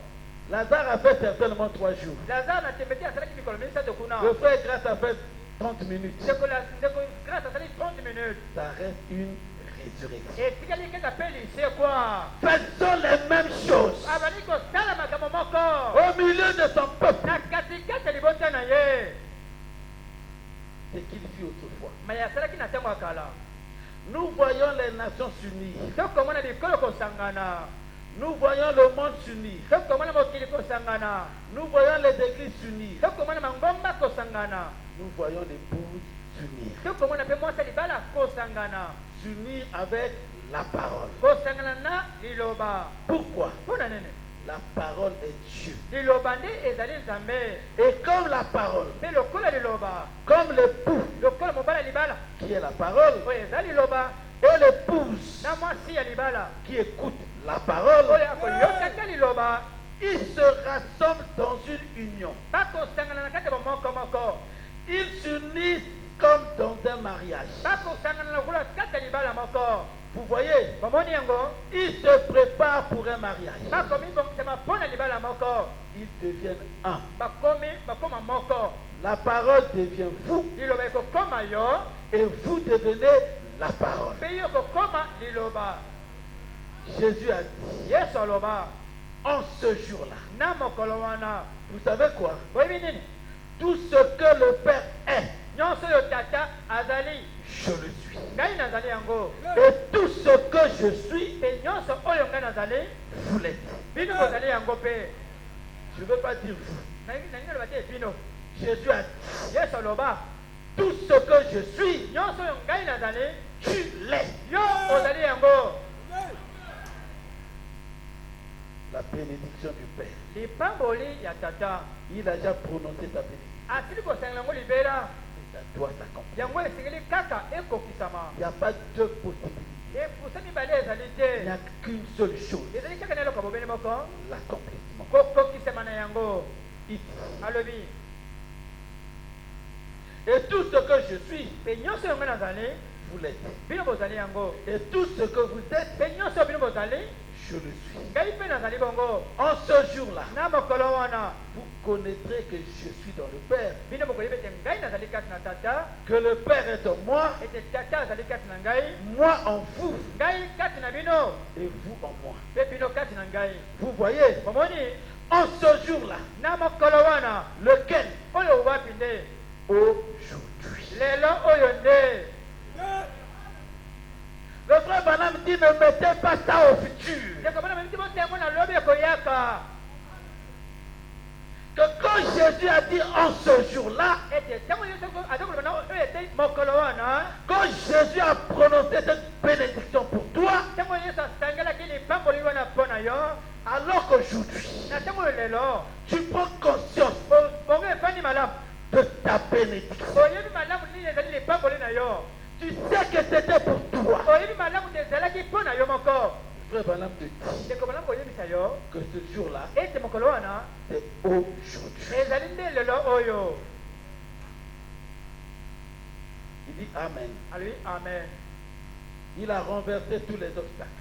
Lazare a fait certainement 3 jours. lazare na tembe te asalaki mikolo misato kuna Le frère Grâce a fait 30 minutes. Grâce à ça, 30 minutes. Ça reste une résurrection. Et si quelqu'un t'appelle, c'est quoi? Faisons les mêmes choses. Au milieu de son peuple. C'est qu'il fit autrefois. Nous voyons les nations s'unir. Nous voyons le monde s'unir. Nous voyons les églises s'unir. Nous voyons l'épouse s'unir. S'unir avec la parole. Pourquoi? La parole est Dieu. Et comme la parole, comme l'époux qui est la parole, et l'épouse qui écoute la parole, ils se rassemblent dans une union. Ils s'unissent comme dans un mariage. Vous voyez, ils se préparent pour un mariage. Ils deviennent un. La parole devient vous. Et vous devenez la parole. Jésus a dit, en ce jour-là, vous savez quoi? Tout ce que le Père est, je le suis. Et tout ce que je suis, vous l'êtes. Je ne veux pas dire vous. Jésus a dit, tout ce que je suis, tu l'es. La bénédiction du Père. Il a déjà prononcé sa bénédiction. Ça doit s'accomplir. Il n'y a pas deux possibilités. Il n'y a qu'une seule chose. L'accomplissement. Et tout ce que je suis, vous l'êtes. Et tout ce que vous êtes, je le suis. En ce jour-là, vous connaîtrez que je suis dans le Père, que le Père est en moi, moi en vous, et vous en moi. Vous voyez, en ce jour-là, lequel aujourd'hui. Le frère Branham dit, ne mettez pas ça au futur. Que quand Jésus a dit en ce jour-là, quand Jésus a prononcé cette bénédiction pour toi, alors qu'aujourd'hui, tu prends conscience de ta bénédiction. Tu sais que c'était pour toi. Frère Branham te dit que ce jour-là, c'est aujourd'hui. Il dit Amen. Amen. Il a renversé tous les obstacles,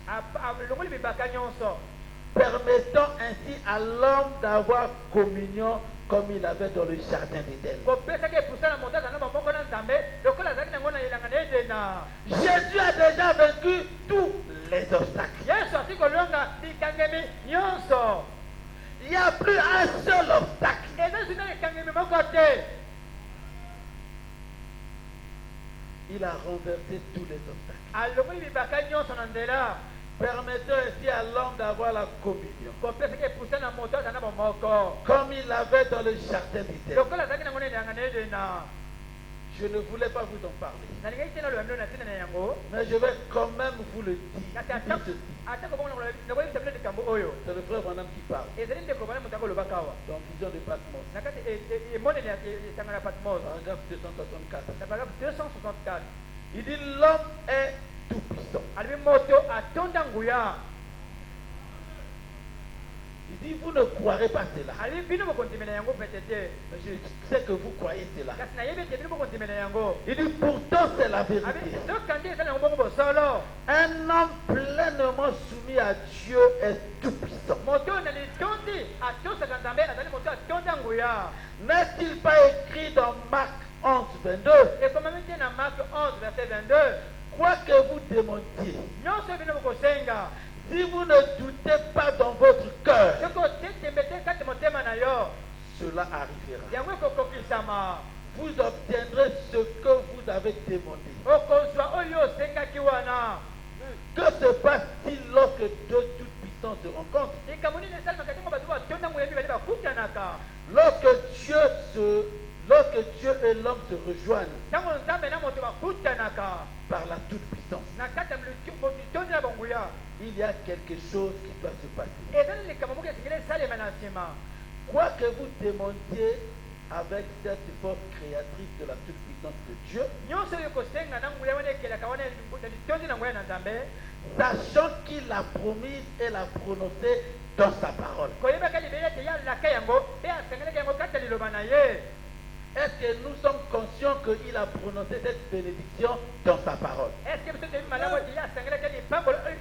permettant ainsi à l'homme d'avoir communion comme il avait dans le jardin d'Éden. Jésus a déjà vaincu tous les obstacles. Il n'y a plus un seul obstacle. Il a renversé tous les obstacles, permettant ainsi à l'homme d'avoir la communion comme il l'avait dans le jardin d'Éden. Je ne voulais pas vous en parler, mais je vais quand même vous le dire. C'est le frère Branham qui parle dans Vision de Patmos, paragraphe 264. Il dit l'homme est tout puissant. Il dit vous ne croirez pas cela. Mais je sais que vous croyez cela. Il dit pourtant c'est la vérité. Un homme pleinement soumis à Dieu est tout puissant. N'est-il pas écrit dans Marc 11, 22. Et comme on dit dans Marc 11, verset 22, Quoi que vous demandiez, nyonso bino bokosenga si vous ne doutez pas dans votre cœur, soko otembete kati motema na yo cela arrivera. yango ekokokisama Vous obtiendrez ce que vous avez demandé. okozwa oyo osengaki wana. Que se passe-t-il lorsque deux toutes puissances se rencontrent? likambo nini esalemaka ntango bato batonda moyebi bali bakutanaka Lorsque Dieu et l'homme se rejoignent ntango nzambe na moto bakutanaka par la toute-puissance, na kati ya litondi na banguya il y a quelque chose qui doit se passer. ezali likambo moko esengeli esalema na nsima. Quoi que vous demandiez avec cette force créatrice de la toute-puissance de Dieu, nyonso oyo kosenga na nguya wana ekelaka wana na litondi na nguya na nzambe, sachant qu'il l'a promise et l'a prononcée dans sa parole. koyebaka libeli ete yalaka yango mpe asengelaka yango kati ya liloba na ye. Est-ce que nous sommes conscients qu'il a prononcé cette bénédiction dans sa parole? eske biso toyebi malamu ete ye asengelaki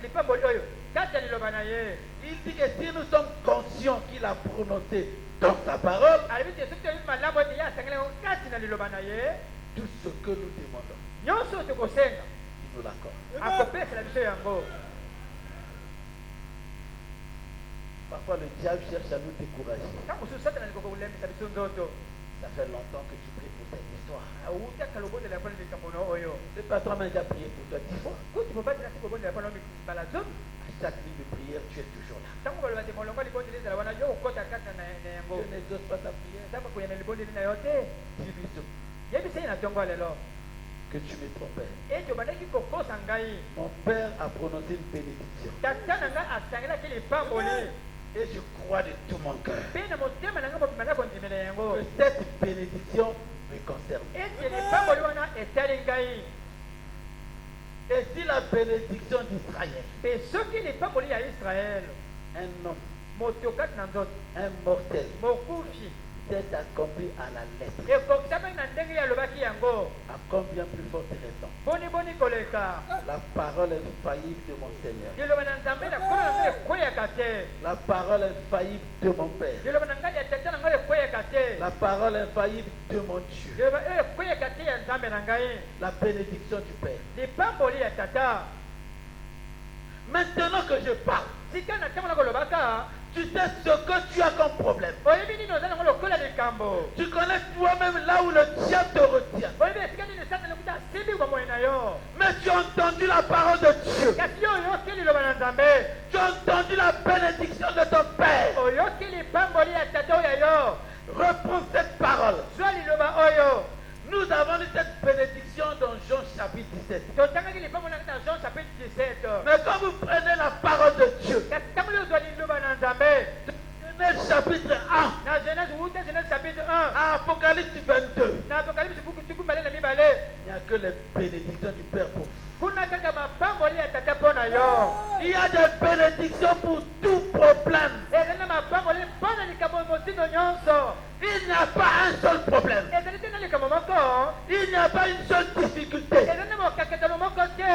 lipamboli oyo kati ya liloba na ye. Il dit que si nous sommes conscients qu'il a prononcé dans sa parole, alobi te soki toyebi malamu ete ye asengelaki yango kati na liloba na ye, tout ce que nous demandons, nyonso oyo tokosenga il nous l'accorde. akopesela biso yango. Parfois le diable cherche à nous décourager. ntango mosusu satana alingi kokolembisa biso nzoto. Ça fait longtemps que tu pries pour cette histoire. awutaka lobondela mpona likambo na oyo Le patron m'a déjà prié pour toi 10 fois. kuti mobadela si kobondela mpona mbala zomi. À chaque ligne de prière, tu es toujours là. ntango baloba te molongo libondeli ezala wana yo okota kati na yango. Je n'exauce pas ta prière. ntango koyana libondeli na yo te Dis-lui ce yebisa ye na ntongo ya lelo que tu me trompais. ete obandaki kokosa ngai. Mon père a prononcé une bénédiction. tata na ngai asangelaki lipamboli Et je crois de tout mon cœur mpe na motema na ngai mobima na kondimela yango que cette bénédiction me concerne. ete lipamboli wana etali ngai. Et si la bénédiction d'Israël, mpe soki lipamboli ya israele un homme, moto kati na nzoto un mortel, mokufi s'est accompli à la lettre, ekokisamaki na ndenge alobaki yango, à combien plus forte raison boni koleka la parole infaillible de mon Seigneur, liloba na nzambe na nkolo na ngai ekweyaka te. la parole infaillible de mon Père, liloba na ngai ya tata na ngai ekweyaka te. la parole infaillible de mon Dieu, liloba oyo ekweyaka te ya nzambe na ngai, la bénédiction du Père. lipamboli ya tata. Maintenant que je parle, sika na ntango na kolobaka tu sais ce que tu as comme problème. oyebi nini oza nango lokola likambo. Tu connais toi-même là où le diable te retient. oyebi esika nini satana kuta asimbi bomoi na yo. Mais tu as entendu la parole de Dieu. kasi yo oyoki liloba na nzambe, Tu as entendu la bénédiction de ton Père. oyoki lipamboli ya tata oyo yo. Reprends cette parole. zwa liloba oyo. Nous avons lu cette bénédiction dans Jean chapitre 17. totangaki lipamboli na Jean chapitre 17. Mais quand vous prenez la parole de Dieu, kasi ntango yo ozwa liloba na nzambe Genèse chapitre 1 na Genèse wuta Genèse chapitre 1 à Apocalypse 22, na Apocalypse buku tuku mbale na il mibale n'y a que les bénédictions du Père pour vous. kuna kaka mapamboli ya tata mpo na yo. Il y a des bénédictions pour tout problème. ezali na mapamboli mpo na likambo motindo nyonso. Il n'y a pas un seul problème. ezali te na likambo moko, Il n'y a pas une seule difficulté ezali na mokaketelo moko te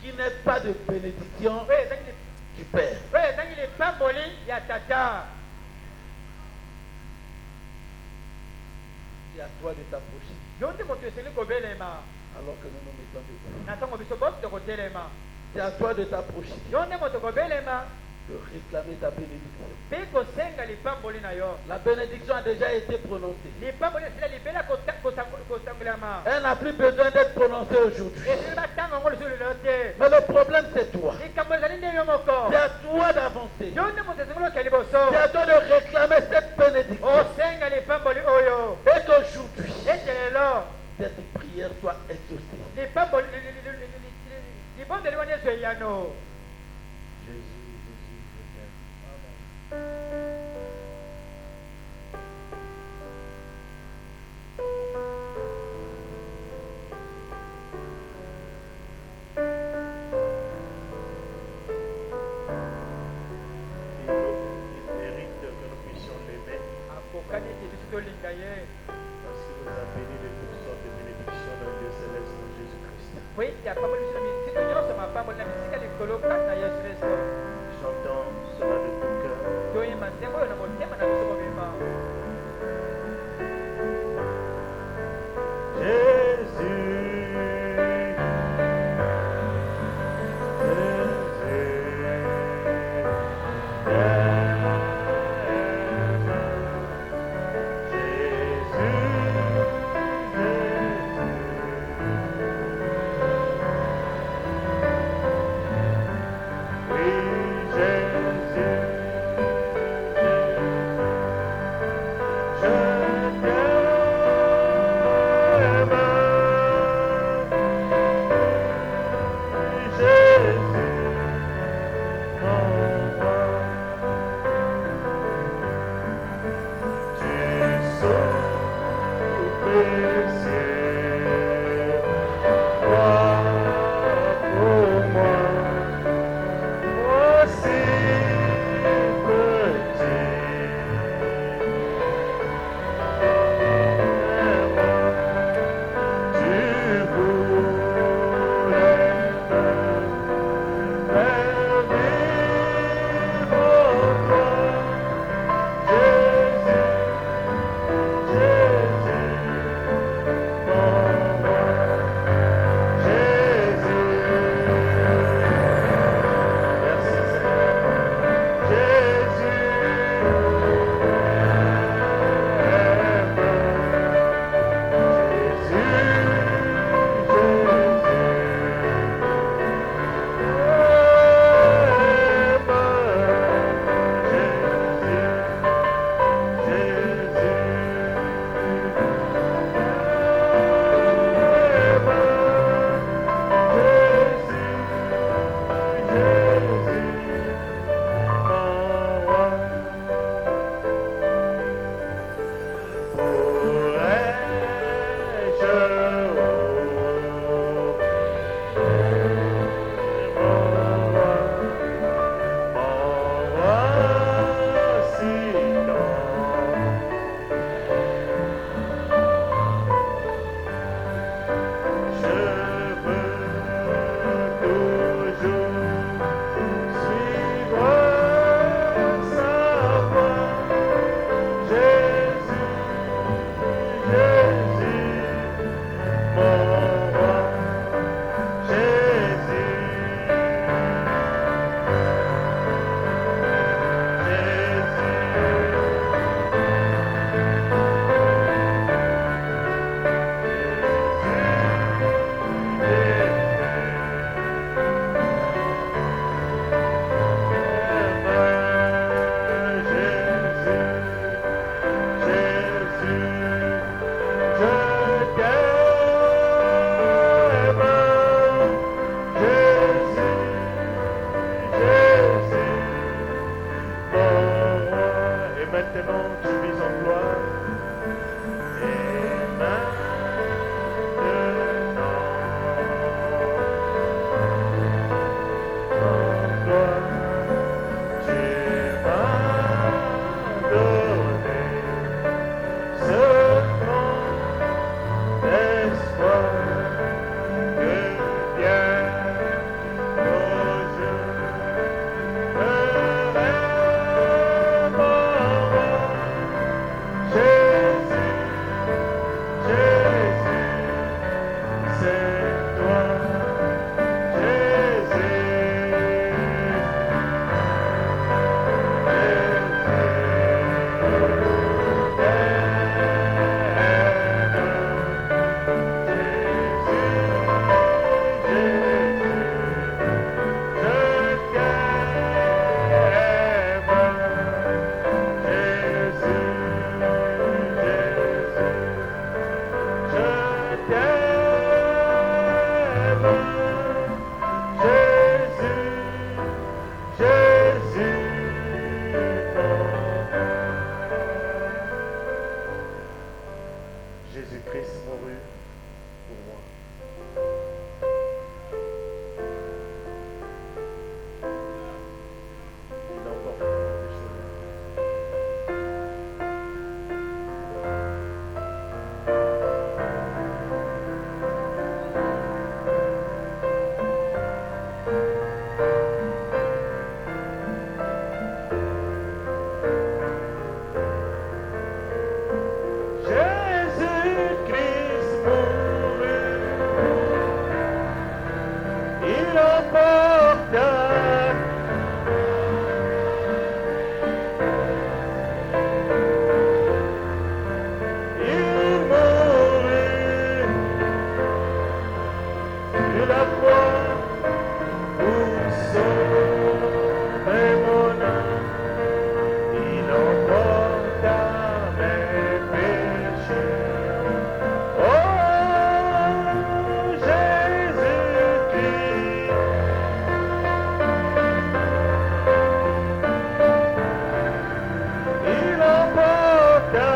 qui n'est pas de bénédiction oyo ezangi du Père. lipamboli ya tata. C'est à toi de t'approcher yo nde moto esili kobelema alors que nous nous mettons debout. na ntango biso bosi tokotelema. C'est à toi de t'approcher, yo nde moto kobelema de réclamer ta bénédiction. mpe kosenga lipamboli na yo. La bénédiction a déjà été prononcée. lipamboli esila libela kosangolama. Elle n'a plus besoin d'être prononcée aujourd'hui. ezali batanga yango lisusu lelo te. Mais le problème, c'est toi. likambo ezali nde yo moko. C'est à toi d'avancer. yo nde moto esengeli oke liboso C'est à toi de réclamer cette bénédiction. osenga lipamboli oyo Et qu'aujourd'hui, ete lelo cette prière soit exaucée. lipamboli libondeli wana ezwa eyano. Jésus, Jésus, je t'aime. Il mérite que nous puissions l'aimer akokani ete biso tolinga ye parce qu'il nous a bénis de toutes sortes de bénédictions dans le Dieu céleste en Jésus-Christ. po ete apamboli biso na misika nyonso mapamboli na bisika likolo kati na yesu kristo. Chantons cela de tout cœur. toyemba nzembo oyo na motema na biso mobimba. suis en gloire. Et maintenant, en gloire, tu m'as donné ce grand espoir que vient au jour. Jésus-Christ mourut pour moi. Il emporte mon péché. Jésus-Christ mourut, il emporta il mourut sur la croix pour sauver mon âme. Il emporta mes péchés. Oh, Jésus-Christ, il emporta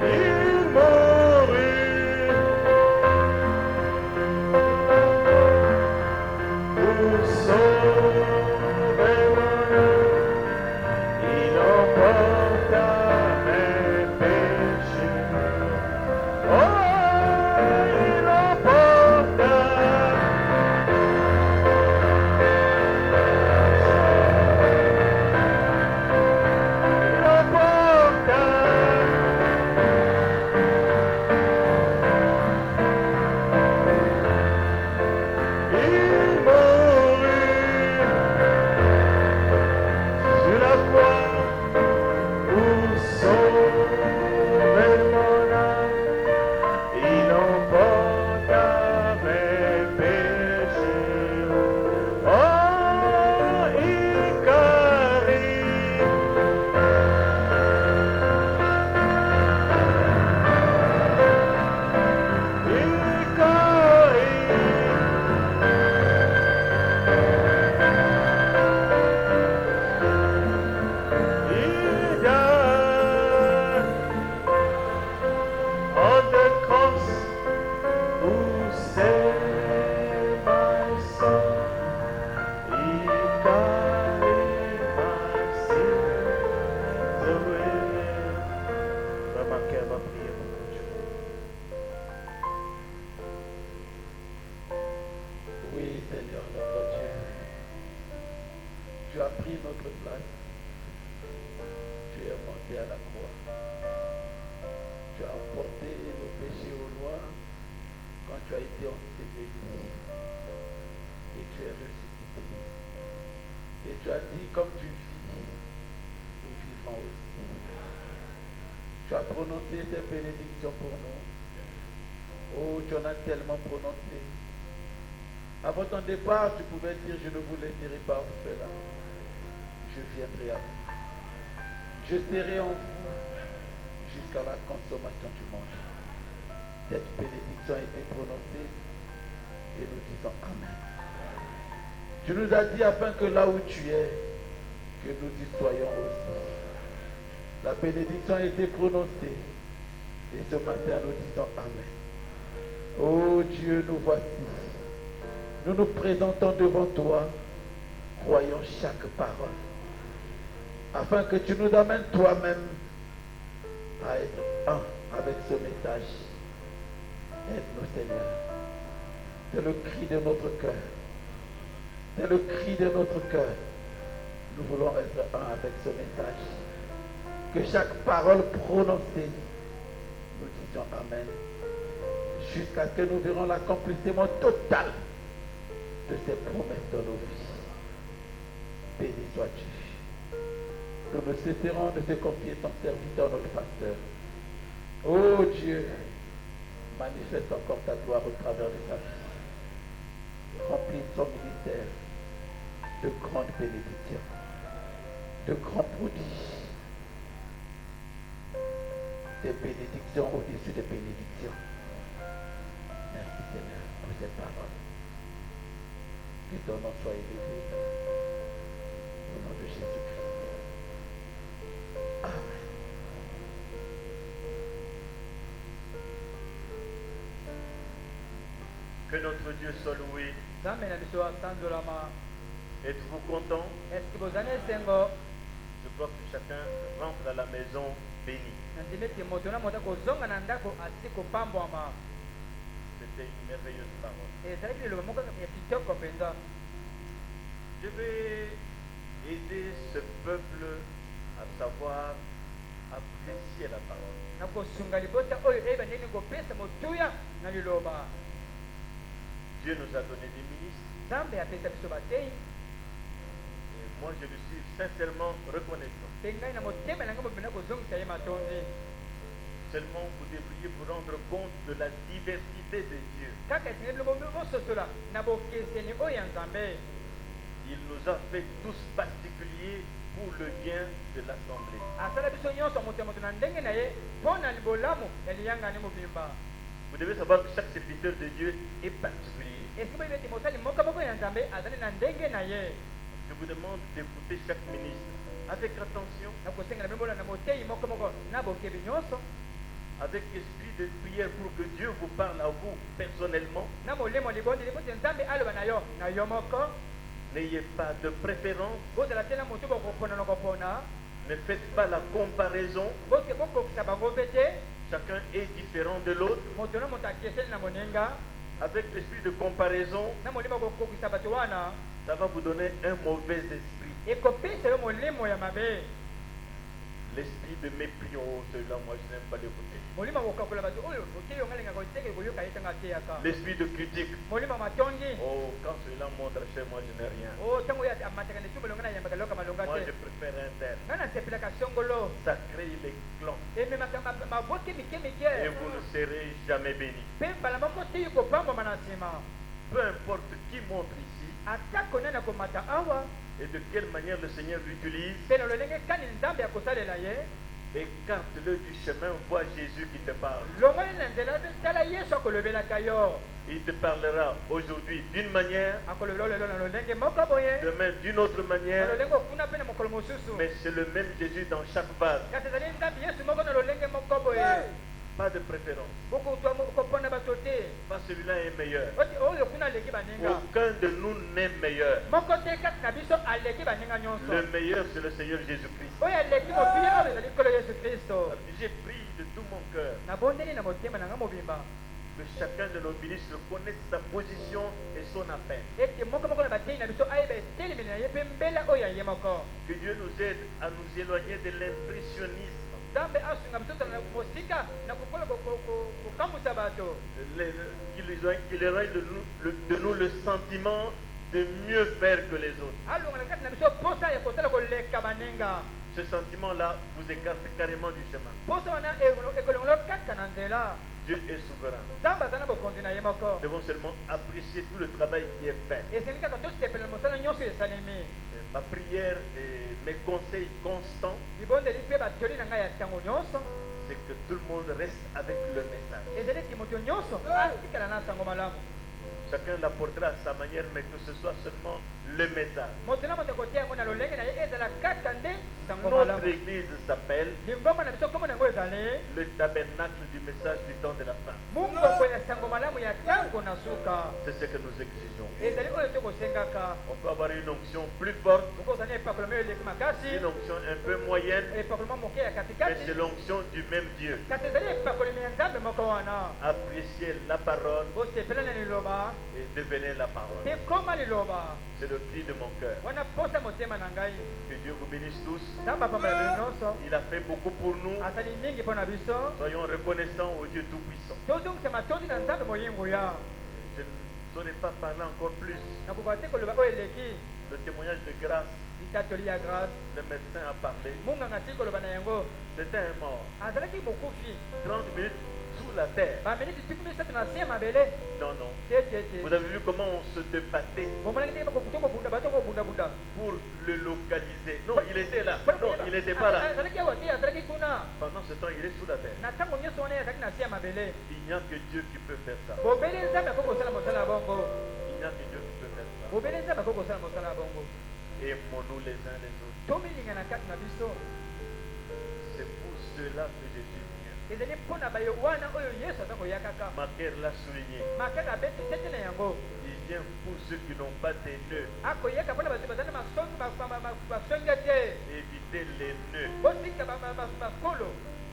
il mourut pour sauver mon âme. Il emporta mes péchés. Oh, il emporta il mourut sur la croix pour sauver mon âme. Il emporta mes péchés. Oh, Icarie, il died on the cross to save my soul. He carried my sins away. Remarquez, elle va prier pour nous. Oui, Seigneur notre Dieu, tu as pris notre place. Tu es monté à la croix. Tu as emporté nos péchés au loin quand tu as été enseveli. Et tu es ressuscité. Et tu as dit, comme tu vis, nous vivons aussi. Tu as prononcé ces bénédictions pour nous. Oh, tu en as tellement prononcé. Avant ton départ, tu pouvais dire, je ne vous laisserai pas orphelin. Je viendrai à vous. Je serai en vous jusqu'à la consommation du monde. Cette bénédiction a été prononcée et nous disons Amen. Tu nous as dit afin que là où tu es, que nous y soyons aussi. La bénédiction a été prononcée. Et ce matin, nous disons Amen. Oh Dieu, nous voici. Nous nous présentons devant toi, croyons chaque parole, afin que tu nous amènes toi-même à être un avec ce message. Aide-nous, Seigneur. C'est le cri de notre cœur. C'est le cri de notre cœur. Nous voulons être un avec ce message. Que chaque parole prononcée, nous disons Amen, jusqu'à ce que nous verrons l'accomplissement total de ces promesses dans nos vies. Béni sois-tu. Nous ne cesserons de te confier ton serviteur, notre pasteur. Oh Dieu, manifeste encore ta gloire au travers de sa vie. Remplis son ministère de grandes bénédictions, de grands prodiges, des bénédictions au-dessus des bénédictions. Merci Seigneur pour ces paroles. Que ton nom soit élevé. Au nom de Jésus-Christ. Amen. Que notre Dieu soit loué. Êtes-vous content? Je crois que chacun rentre à la maison béni. C'était une merveilleuse parole. Je vais aider ce peuple à savoir apprécier la parole. Dieu nous a donné des ministres. Et moi, je lui suis sincèrement reconnaissant. Seulement, vous devriez vous rendre compte de la diversité de Dieu. Il nous a fait tous particuliers pour le bien de l'Assemblée. Vous devez savoir que chaque serviteur de Dieu est particulier. Je vous demande d'écouter chaque ministre avec attention, avec esprit de prière pour que Dieu vous parle à vous personnellement. N'ayez pas de préférence. Ne faites pas la comparaison. Chacun est différent de l'autre. Avec l'esprit de comparaison, ça va vous donner un mauvais esprit. L'esprit de mépris, oh, celui-là, moi je n'aime pas l'écouter. L'esprit de critique, oh, quand celui-là montre chez moi, je n'ai rien. Moi je préfère un tel. Ça crée les clans. Et vous ne serez jamais bénis. Peu importe qui montre ici, et de quelle manière le Seigneur l'utilise, écarte-le du chemin, vois Jésus qui te parle. Il te parlera aujourd'hui d'une manière, demain d'une autre manière, mais c'est le même Jésus dans chaque vase. Pas de préférence. Pas celui-là est meilleur. Aucun de nous n'est meilleur. Le meilleur, c'est le Seigneur Jésus-Christ. J'ai prié de tout mon cœur que chacun de nos ministres connaisse sa position et son appel. Que Dieu nous aide à nous éloigner de l'impressionnisme. Qu'il éloigne de nous le sentiment de mieux faire que les autres. Ce sentiment-là vous écarte carrément du chemin. Dieu est souverain. Nous devons seulement apprécier tout le travail qui est fait. Ma prière et mes conseils constants, c'est que tout le monde reste avec le message. Chacun l'apportera à sa manière, mais que ce soit seulement le message. moto na moto kotia yango na lolenge na ye ezala kaka nde sango Notre malamu église s'appelle lingomba na biso kombo na yango ezali le tabernacle du message du temps de la fin. mungongo ya sango malamu ya ntango na suka C'est ce que nous exigeons. ezali oyo tokosengaka On peut avoir une onction plus forte, okozala na epakoloma oyo eleki makasi une onction un peu moyenne, epakoloma moke ya mais katikati c'est l'onction du même Dieu. kasi ezali epakolemi ya nzambe moko wana Appréciez la parole bosepela na liloba et devenez la parole. te koma liloba C'est le cri de mon cœur. wana posa motema na ngai Que Dieu vous bénisse tous. nzambe apambola bino nyonso Il a fait beaucoup pour nous. asali mingi mpo na biso Soyons reconnaissants au Dieu Tout-Puissant. tozongisa matondi na nzambe moyinguya Je ne saurais pas parler encore plus. nakokoka te koloba oyo eleki Le témoignage de grâce, litatoli ya grâce le médecin a parlé. munganga ti koloba na yango C'était un mort. azalaki mokufi 30 minutes sous la terre. baminiti tuku misato na se ya mabele Non, non. te te te Vous avez vu comment on se débattait bomonaki ndenge tokobunda bato kobundabunda pour le localiser. Non, il était là. Non, il n'était pas là. azalaki awa te azalaki kuna Pendant ce temps, il est sous la terre. na ntango nyonso wana azalaki na se ya mabele Il n'y a que Dieu qui peut faire ça. bobeli nzambe akoki kosala mosala ya bongo Il n'y a que Dieu qui peut faire ça. bobeli nzambe akoki kosala mosala ya bongo Aimons-nous les uns les autres. tomilinga na kati na biso C'est pour cela que Jésus vient. ezali mpo na bayo wana oyo yesu aza koya kaka Macaire l'a souligné. makaka abeti tete na yango Il vient pour ceux qui n'ont pas des nœuds. akoyeka mpona bato bazali na basonge te Évitez les nœuds. botika bakolo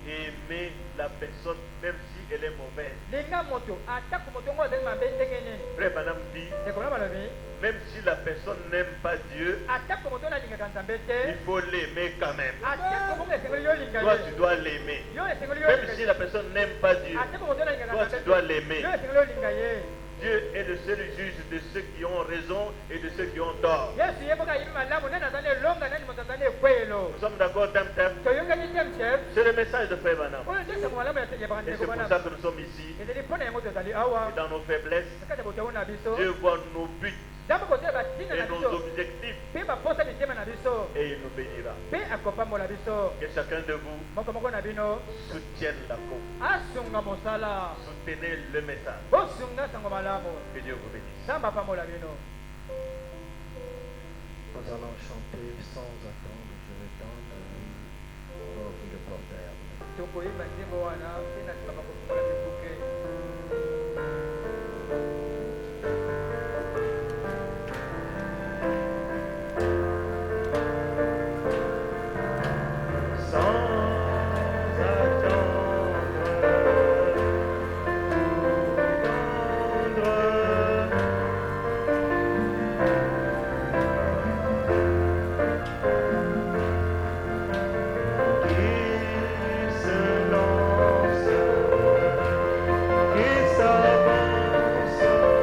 Aimer la personne même si elle est mauvaise. linga moto atako moto yango azali mabe ndenge nini Frère Madame dit, ekolo balobi même si la personne n'aime pas Dieu, atako moto oyo alingaka nzambe te il faut l'aimer quand même. atako bongo esengeli yo linga Toi, ye tu dois l'aimer. yo esengeli yo Même linga si ye la personne n'aime pas Dieu, atako moto oyo alingaka toi, tu nzambe dois te l'aimer. yo esengeli yo linga ye Dieu est le seul juge de ceux qui ont raison et de ceux qui ont tort. yesu ye moko ayibi malamu nani azali elonga nani moto azali ekwelo Nous sommes d'accord, Tam Tam. toyongeli temtem C'est le message de Frère Banam. oyo nde sango malamu ya Et bandeko c'est pour bana ça que nous sommes ici. ezali mpo na yango tozali awa Et dans nos faiblesses, na kati ya botewu na biso Dieu voit nos buts nzambe kotala batina et na nos biso objectifs mpe baposa mitema na biso et il nous bénira. mpe akopambola biso Que chacun de vous moko moko na bino soutienne la cause. asunga mosala Soutenez le message. bosunga sango malamu Que Dieu vous bénisse. nzambe apambola bino Nous allons chanter sans attendre. Je vais tendre l'ouvre le portail. tokoyeba nzembo wana mpe na nsima bakofungola mikuke Qui s'avance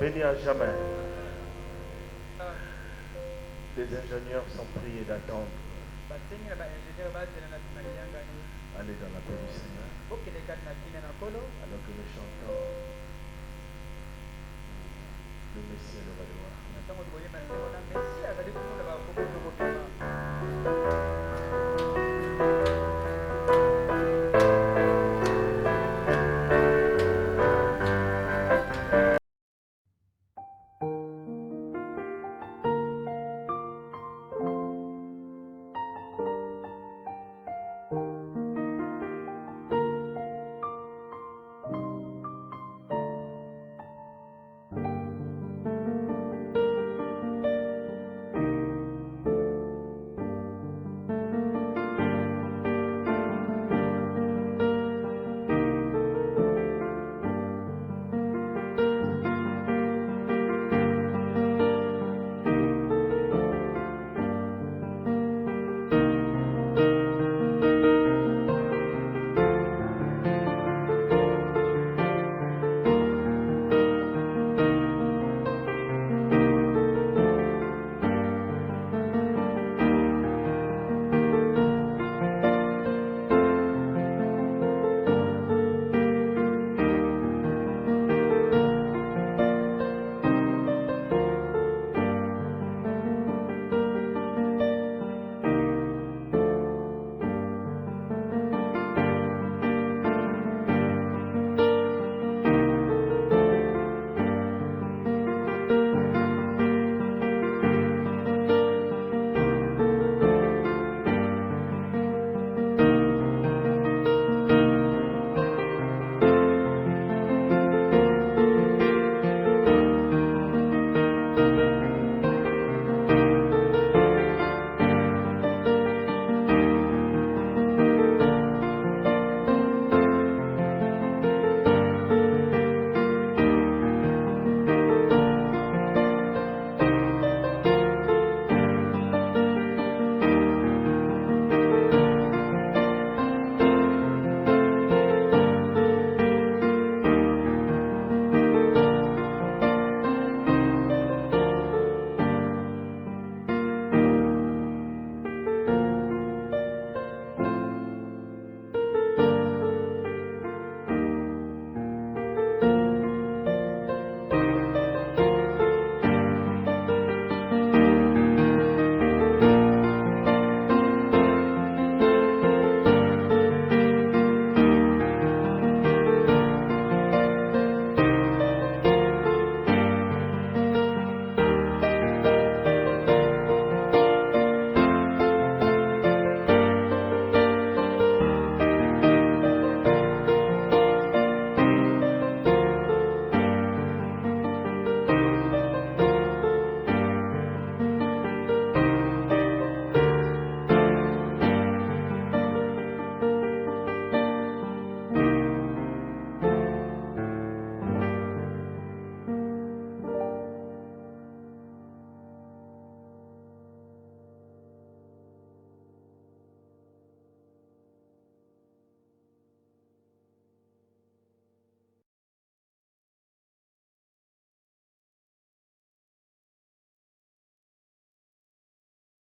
Béni à jamais. Les ingénieurs sont priés d'attendre. Allez dans la paix du Seigneur. Alors que nous chantons le Messie le Valois.